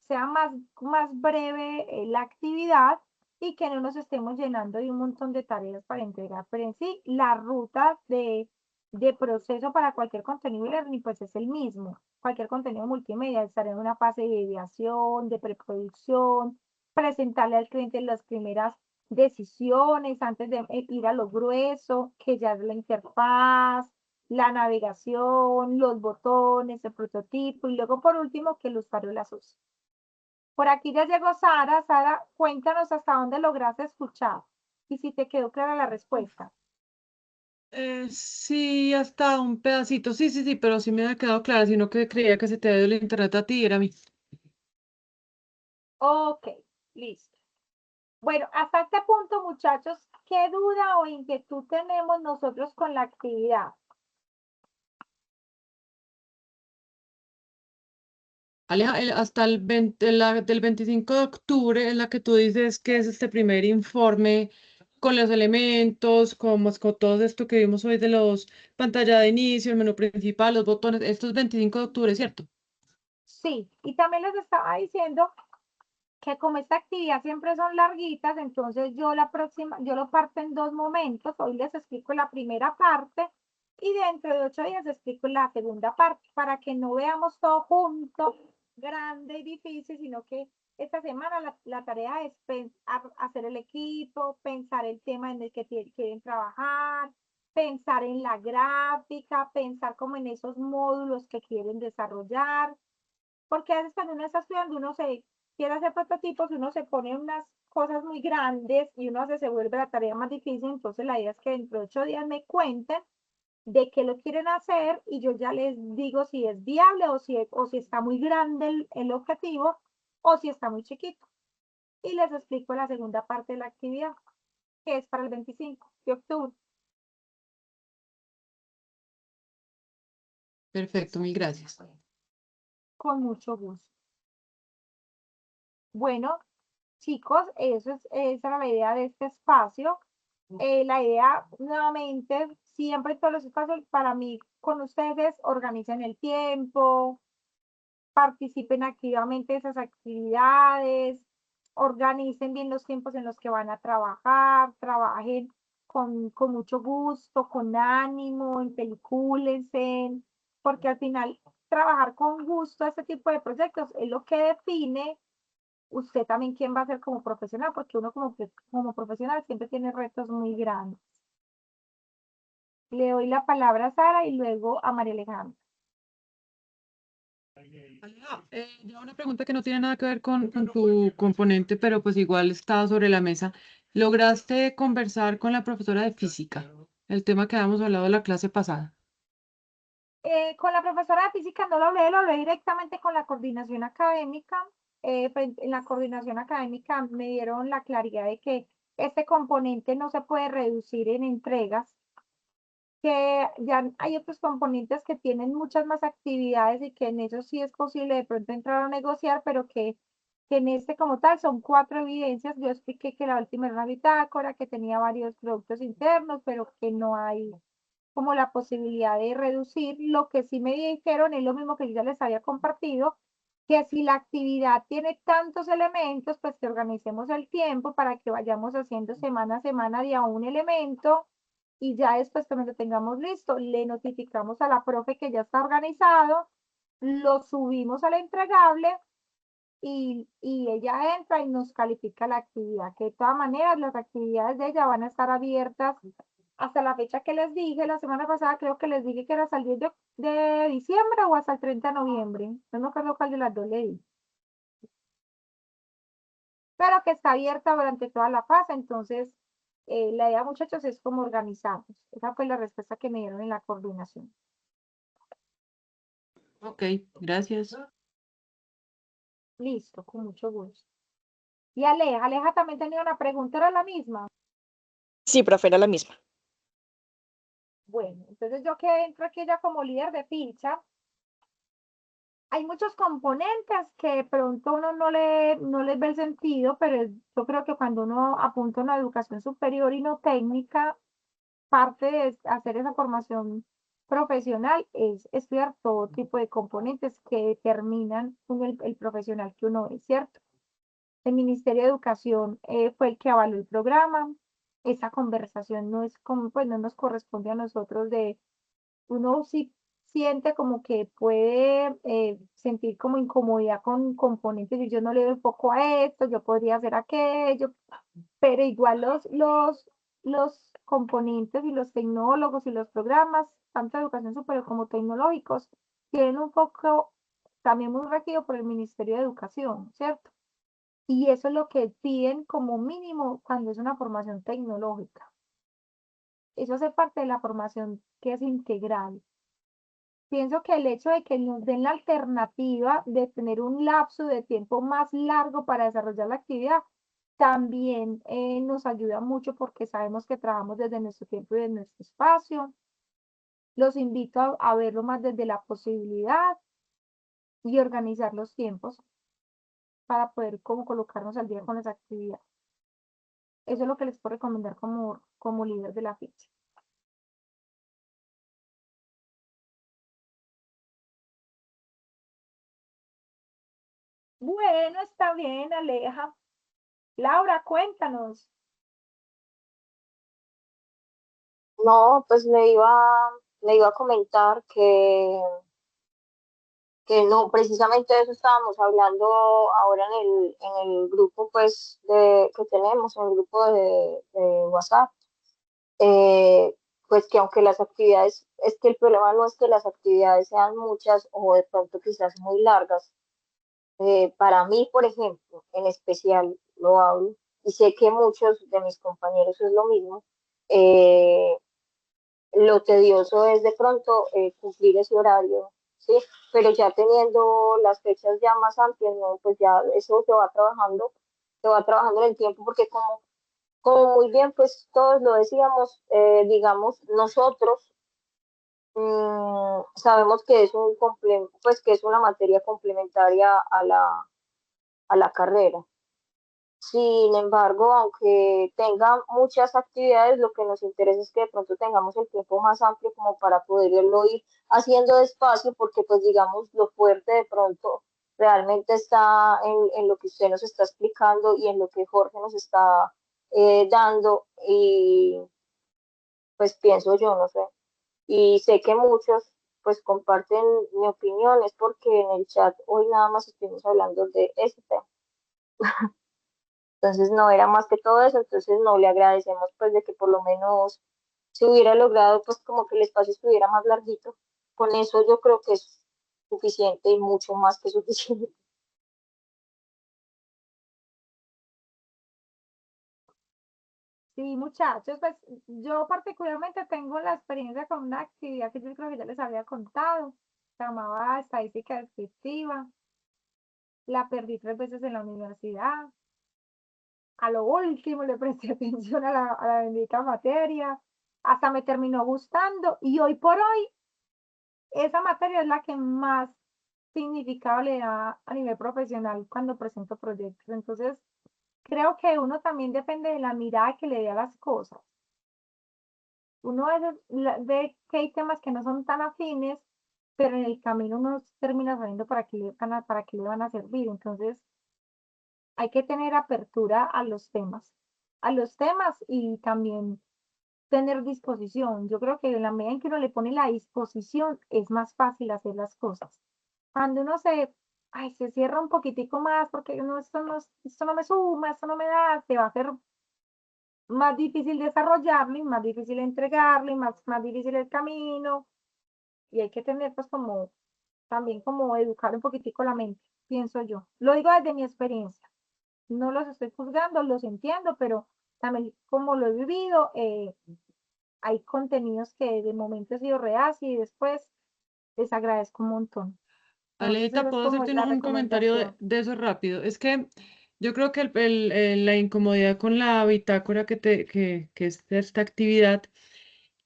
sea más breve la actividad y que no nos estemos llenando de un montón de tareas para entregar. Pero en sí, la ruta de proceso para cualquier contenido e-learning pues es el mismo. Cualquier contenido multimedia estará en una fase de ideación, de preproducción, presentarle al cliente las primeras decisiones antes de ir a lo grueso, que ya es la interfaz, la navegación, los botones, el prototipo y luego por último que el usuario las use. Por aquí ya llegó Sara. Sara, cuéntanos hasta dónde lograste escuchar y si te quedó clara la respuesta. Sí, hasta un pedacito. Sí, pero sí me ha quedado clara, sino que creía que se te había ido el internet a ti, era a mí. Ok, listo. Bueno, hasta este punto, muchachos, ¿qué duda o inquietud tenemos nosotros con la actividad? Aleja, hasta el 20, del 25 de octubre, en la que tú dices que es este primer informe con los elementos, con todo esto que vimos hoy de los pantalla de inicio, el menú principal, los botones, esto es 25 de octubre, ¿cierto? Sí, y también les estaba diciendo que como esta actividad siempre son larguitas, entonces yo lo parto en 2 momentos. Hoy les explico la primera parte y dentro de 8 días explico la segunda parte para que no veamos todo junto, grande y difícil, sino que esta semana la tarea es hacer el equipo, pensar el tema en el que quieren trabajar, pensar en la gráfica, pensar como en esos módulos que quieren desarrollar, porque a veces cuando uno está estudiando, uno se quiere hacer prototipos, uno se pone unas cosas muy grandes y se vuelve la tarea más difícil. Entonces la idea es que dentro de 8 días me cuenten de qué lo quieren hacer y yo ya les digo si es viable o si está muy grande el objetivo o si está muy chiquito. Y les explico la segunda parte de la actividad, que es para el 25 de octubre. Perfecto, mil gracias. Con mucho gusto. Bueno, chicos, esa era la idea de este espacio. La idea, nuevamente, siempre todos los espacios para mí con ustedes, organicen el tiempo, participen activamente en esas actividades, organicen bien los tiempos en los que van a trabajar, trabajen con mucho gusto, con ánimo, empelículense, porque al final trabajar con gusto este tipo de proyectos es lo que define usted también quién va a ser como profesional, porque uno como profesional siempre tiene retos muy grandes. Le doy la palabra a Sara y luego a María Alejandra. Ya una pregunta que no tiene nada que ver con tu componente, pero pues igual está sobre la mesa. ¿Lograste conversar con la profesora de física? El tema que habíamos hablado en la clase pasada. Con la profesora de física no lo hablé directamente con la coordinación académica. En la coordinación académica me dieron la claridad de que este componente no se puede reducir en entregas, que ya hay otros componentes que tienen muchas más actividades y que en eso sí es posible de pronto entrar a negociar, pero que en este como tal son 4 evidencias. Yo expliqué que la última era una bitácora, que tenía varios productos internos, pero que no hay como la posibilidad de reducir. Lo que sí me dijeron es lo mismo que yo ya les había compartido, que si la actividad tiene tantos elementos, pues que organicemos el tiempo para que vayamos haciendo semana a semana de a un elemento y ya después cuando lo tengamos listo, le notificamos a la profe que ya está organizado lo subimos al entregable y ella entra y nos califica la actividad, que de todas maneras las actividades de ella van a estar abiertas hasta la fecha que les dije, la semana pasada creo que les dije que era hasta el 10 de diciembre o hasta el 30 de noviembre, no me acuerdo cuál de las dos leí. Pero que está abierta durante toda la fase, entonces la idea, muchachos, es como organizarnos. Esa fue la respuesta que me dieron en la coordinación. Ok, gracias. Listo, con mucho gusto. Y Aleja también tenía una pregunta, ¿era la misma? Sí, profe, era la misma. Bueno, entonces yo que entro aquí ya como líder de ficha, hay muchos componentes que de pronto uno no les ve el sentido, pero yo creo que cuando uno apunta a una educación superior y no técnica, parte de hacer esa formación profesional es estudiar todo tipo de componentes que determinan el profesional que uno es, ¿cierto? El Ministerio de Educación fue el que avaló el programa. Esa conversación no es como, pues no nos corresponde a nosotros de, uno sí siente como que puede sentir como incomodidad con componentes y yo no le doy foco a esto, yo podría hacer aquello, pero igual los componentes y los tecnólogos y los programas, tanto de educación superior como tecnológicos, tienen un foco también muy regido por el Ministerio de Educación, ¿cierto? Y eso es lo que piden como mínimo cuando es una formación tecnológica. Eso hace parte de la formación que es integral. Pienso que el hecho de que nos den la alternativa de tener un lapso de tiempo más largo para desarrollar la actividad también nos ayuda mucho porque sabemos que trabajamos desde nuestro tiempo y desde nuestro espacio. Los invito a verlo más desde la posibilidad y organizar los tiempos para poder como colocarnos al día con esa actividad. Eso es lo que les puedo recomendar como líder de la ficha. Bueno, está bien, Aleja. Laura, cuéntanos. No, pues le iba a comentar que no, precisamente de eso estábamos hablando ahora en el grupo pues que tenemos, en el grupo de WhatsApp. Pues que aunque las actividades, es que el problema no es que las actividades sean muchas o de pronto quizás muy largas. Para mí, por ejemplo, en especial lo hablo, y sé que muchos de mis compañeros es lo mismo, eh, lo tedioso es de pronto cumplir ese horario, ¿sí? Pero ya teniendo las fechas ya más amplias, ¿no? Pues ya eso se va trabajando en el tiempo, porque como muy bien, pues todos lo decíamos, digamos, nosotros sabemos que es pues que es una materia complementaria a la carrera. Sin embargo, aunque tenga muchas actividades, lo que nos interesa es que de pronto tengamos el tiempo más amplio como para poderlo ir haciendo despacio, porque pues digamos lo fuerte de pronto realmente está en lo que usted nos está explicando y en lo que Jorge nos está dando, y pues pienso yo, no sé, y sé que muchos pues comparten mi opinión, es porque en el chat hoy nada más estuvimos hablando de ese tema. Entonces no era más que todo eso, entonces no le agradecemos pues de que por lo menos se hubiera logrado pues como que el espacio estuviera más larguito. Con eso yo creo que es suficiente y mucho más que suficiente. Sí, muchachos, pues yo particularmente tengo la experiencia con una actividad que yo creo que ya les había contado. Se llamaba estadística descriptiva. La perdí 3 veces en la universidad. A lo último le presté atención a la bendita materia. Hasta me terminó gustando. Y hoy por hoy, esa materia es la que más significado le da a nivel profesional cuando presento proyectos. Entonces, creo que uno también depende de la mirada que le dé a las cosas. Uno a veces ve que hay temas que no son tan afines, pero en el camino uno termina sabiendo para qué le van a servir. Entonces, hay que tener apertura a los temas y también tener disposición. Yo creo que en la medida en que uno le pone la disposición, es más fácil hacer las cosas. cuando uno se cierra un poquitico más porque no, esto no me suma, esto no me da, te va a hacer más difícil desarrollarlo y más difícil entregarlo y más difícil el camino. Y hay que tener pues como, también como educar un poquitico la mente, pienso yo. Lo digo desde mi experiencia. No los estoy juzgando, los entiendo, pero también como lo he vivido, hay contenidos que de momento he sido reacia y después les agradezco un montón. Entonces, Aleita, esa es ¿puedo como hacerte la un comentario recomendación. de eso rápido? Es que yo creo que la incomodidad con la bitácora que es esta actividad,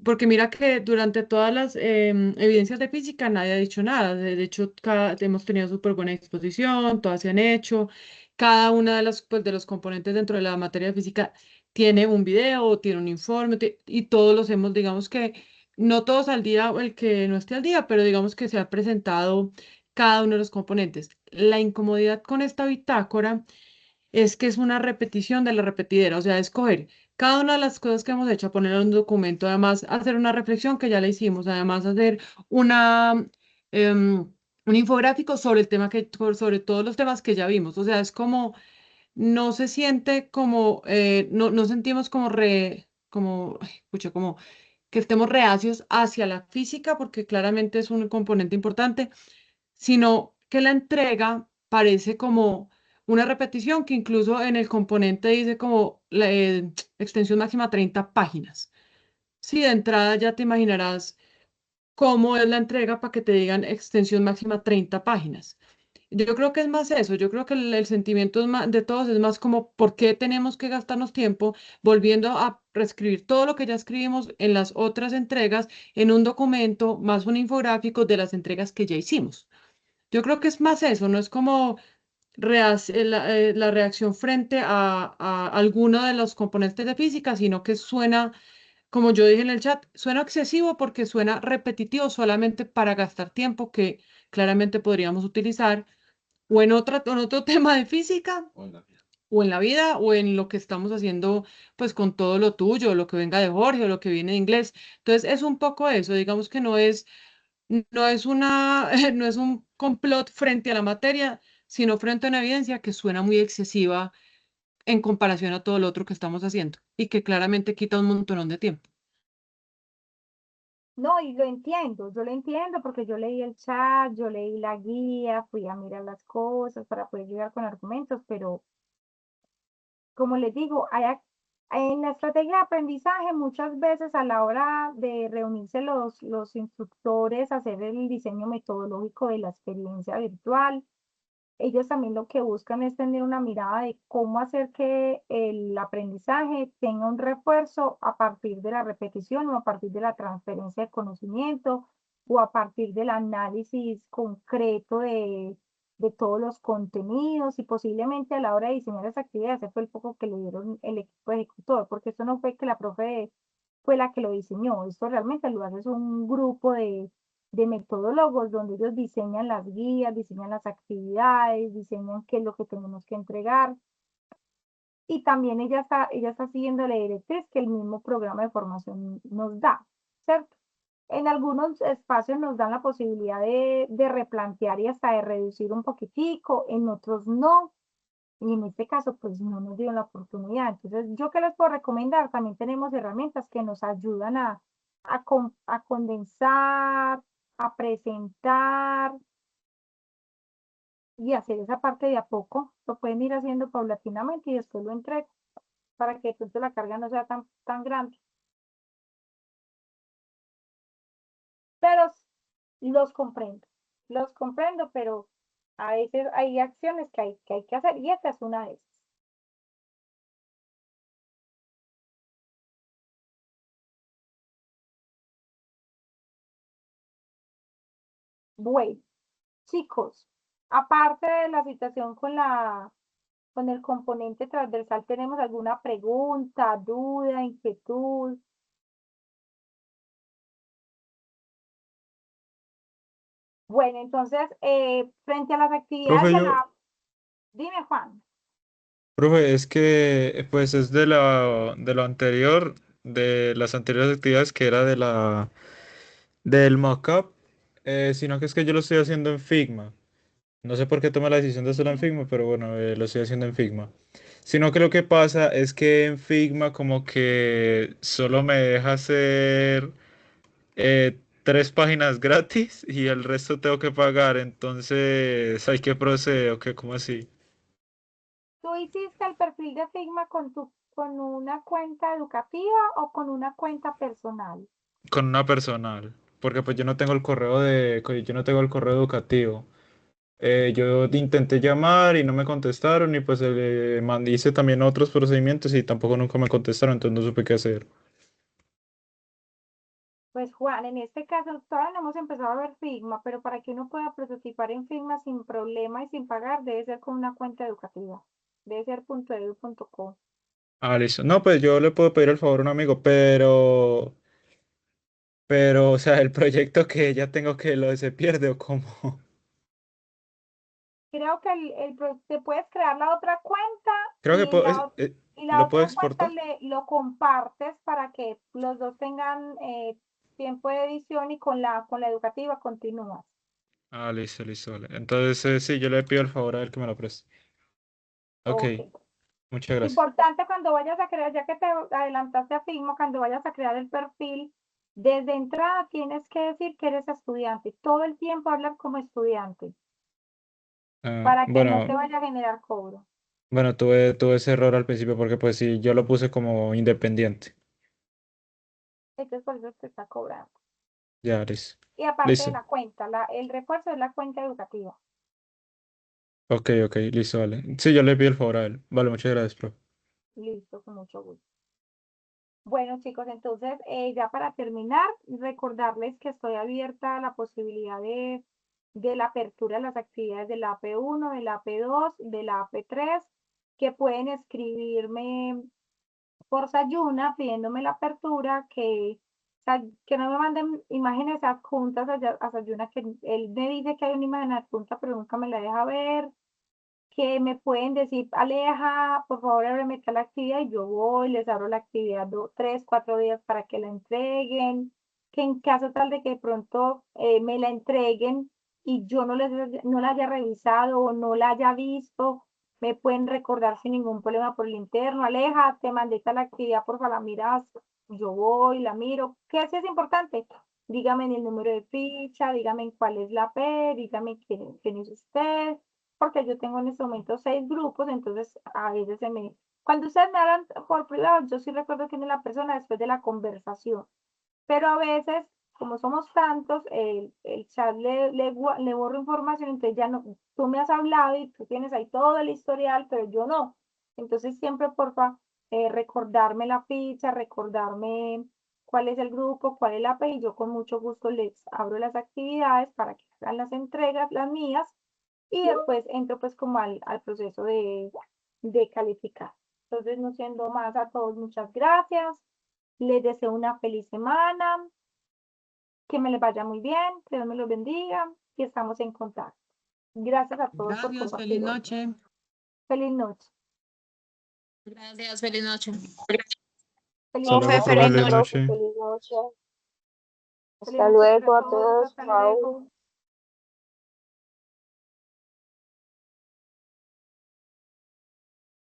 porque mira que durante todas las evidencias de física nadie ha dicho nada. De hecho, hemos tenido súper buena exposición, todas se han hecho. Cada una de pues, de los componentes dentro de la materia de física tiene un video, tiene un informe, y todos los hemos, digamos que, no todos al día, o el que no esté al día, pero digamos que se ha presentado cada uno de los componentes. La incomodidad con esta bitácora es que es una repetición de la repetidera, o sea, escoger cada una de las cosas que hemos hecho, poner en un documento, además hacer una reflexión que ya la hicimos, además hacer una, un infográfico sobre el tema sobre todos los temas que ya vimos, o sea, es como, no se siente como, no sentimos como ay, pucha, como que estemos reacios hacia la física, porque claramente es un componente importante, sino que la entrega parece como una repetición que incluso en el componente dice como la extensión máxima 30 páginas. Sí, de entrada ya te imaginarás cómo es la entrega para que te digan extensión máxima 30 páginas. Yo creo que es más eso, yo creo que el sentimiento de todos es más como por qué tenemos que gastarnos tiempo volviendo a reescribir todo lo que ya escribimos en las otras entregas en un documento más un infográfico de las entregas que ya hicimos. Yo creo que es más eso, no es como la reacción frente a alguno de los componentes de física, sino que suena, como yo dije en el chat, suena excesivo porque suena repetitivo solamente para gastar tiempo que claramente podríamos utilizar en otro tema de física, o en la vida, o en lo que estamos haciendo, pues con todo lo tuyo, lo que venga de Jorge, o lo que viene de inglés. Entonces, es un poco eso, digamos que no es no es un complot frente a la materia, sino frente a una evidencia que suena muy excesiva en comparación a todo lo otro que estamos haciendo y que claramente quita un montón de tiempo. No, y lo entiendo, yo lo entiendo porque yo leí el chat, yo leí la guía, fui a mirar las cosas para poder llegar con argumentos, pero como les digo, en la estrategia de aprendizaje muchas veces a la hora de reunirse los instructores, hacer el diseño metodológico de la experiencia virtual, ellos también lo que buscan es tener una mirada de cómo hacer que el aprendizaje tenga un refuerzo a partir de la repetición o a partir de la transferencia de conocimiento o a partir del análisis concreto de todos los contenidos y posiblemente a la hora de diseñar las actividades, ese fue el foco que le dieron el equipo ejecutor, porque esto no fue que la profe fue la que lo diseñó, esto realmente lo hace un grupo de metodólogos donde ellos diseñan las guías, diseñan las actividades, diseñan qué es lo que tenemos que entregar. Y también ella está siguiendo la directriz que el mismo programa de formación nos da, ¿cierto? En algunos espacios nos dan la posibilidad de replantear y hasta de reducir un poquitico, en otros no. Y en este caso, pues no nos dieron la oportunidad. Entonces, ¿yo qué les puedo recomendar? También tenemos herramientas que nos ayudan a condensar, a presentar y hacer esa parte de a poco. Lo pueden ir haciendo paulatinamente y después lo entrego para que de pronto la carga no sea tan grande. Pero los comprendo, pero a veces hay acciones que hay que hacer y esta es una de esas. Bueno, chicos, aparte de la situación con el componente transversal, ¿tenemos alguna pregunta, duda, inquietud? Bueno, entonces, frente a las actividades Profe, de yo, dime, Juan. profe, es que pues es de lo anterior, de las anteriores actividades que era del mockup, sino que es que yo lo estoy haciendo en Figma. No sé por qué tomé la decisión de hacerlo en Figma, pero bueno, lo estoy haciendo en Figma. Sino que lo que pasa es que en Figma como que solo me deja hacer 3 páginas gratis y el resto tengo que pagar. Entonces, ¿hay que proceder o qué? ¿Cómo así? ¿Tú hiciste el perfil de Figma con una cuenta educativa o con una cuenta personal? Con una personal. Porque pues yo no tengo el yo no tengo el correo educativo. Yo intenté llamar y no me contestaron y pues hice también otros procedimientos y tampoco nunca me contestaron, entonces no supe qué hacer. Pues Juan, en este caso todavía no hemos empezado a ver Figma, pero para que uno pueda prototipar en Figma sin problema y sin pagar, debe ser con una cuenta educativa. Debe ser .edu.co. Ah, listo. No, pues yo le puedo pedir el favor a un amigo, o sea, el proyecto que ya tengo que lo se pierde o cómo. Creo que te puedes crear la otra cuenta Creo que y y la lo puedo otra cuenta exportar. lo compartes para que los dos tengan tiempo de edición y con la educativa continúas. Ah, listo, listo, vale. Entonces, sí, yo le pido el favor a él que me lo preste. Ok, Ok. muchas gracias. Importante cuando vayas a crear, ya que te adelantaste a Figma, cuando vayas a crear el perfil, desde entrada tienes que decir que eres estudiante. Todo el tiempo hablar como estudiante para que no te Bueno, vaya a generar cobro. bueno, tuve ese error al principio porque pues sí, yo lo puse como independiente. Entonces por eso te está cobrando. Ya, listo. Y aparte de Listo. la cuenta, el refuerzo es la cuenta educativa. Ok, ok, listo, vale. Sí, yo le pido el favor a él. Vale, muchas gracias, profe. Listo, con mucho gusto. Bueno, chicos, entonces ya para terminar, recordarles que estoy abierta a la posibilidad de la apertura de las actividades de la AP1, de la AP2, de la AP3, que pueden escribirme por Sayuna pidiéndome la apertura, que no me manden imágenes adjuntas a Sayuna, que él me dice que hay una imagen adjunta, pero nunca me la deja ver, que me pueden decir, Aleja, por favor, ábreme tal actividad y yo voy, les abro la actividad 3, 4 días para que la entreguen, que en caso tal de que de pronto me la entreguen y yo no la haya revisado o no la haya visto, me pueden recordar sin ningún problema por el interno, Aleja, te mandé tal actividad, por favor, la miras, yo voy, la miro, ¿qué sí es importante? Dígame el número de ficha, dígame en cuál es la P, dígame quién es usted, porque yo tengo en este momento 6 grupos, entonces a veces cuando ustedes me hablan por privado, yo sí recuerdo quién es la persona después de la conversación, pero a veces, como somos tantos, el chat le borro información, entonces ya no, tú me has hablado y tú tienes ahí todo el historial, pero yo no. Entonces siempre, porfa, recordarme la ficha, recordarme cuál es el grupo, cuál es la P, y yo con mucho gusto les abro las actividades para que hagan las entregas, las mías, y después entro pues como al proceso de calificar. Entonces, no siendo más, a todos muchas gracias. Les deseo una feliz semana, que me les vaya muy bien, que Dios me los bendiga y estamos en contacto. Gracias a todos por Gracias, feliz compartir hoy. noche. Feliz noche. Gracias, feliz noche. Feliz Hasta luego, Profe, noche. profe, feliz feliz noche. Profe, noche. feliz noche. Feliz Hasta noche para luego a todos. todos. Hasta Chao. luego.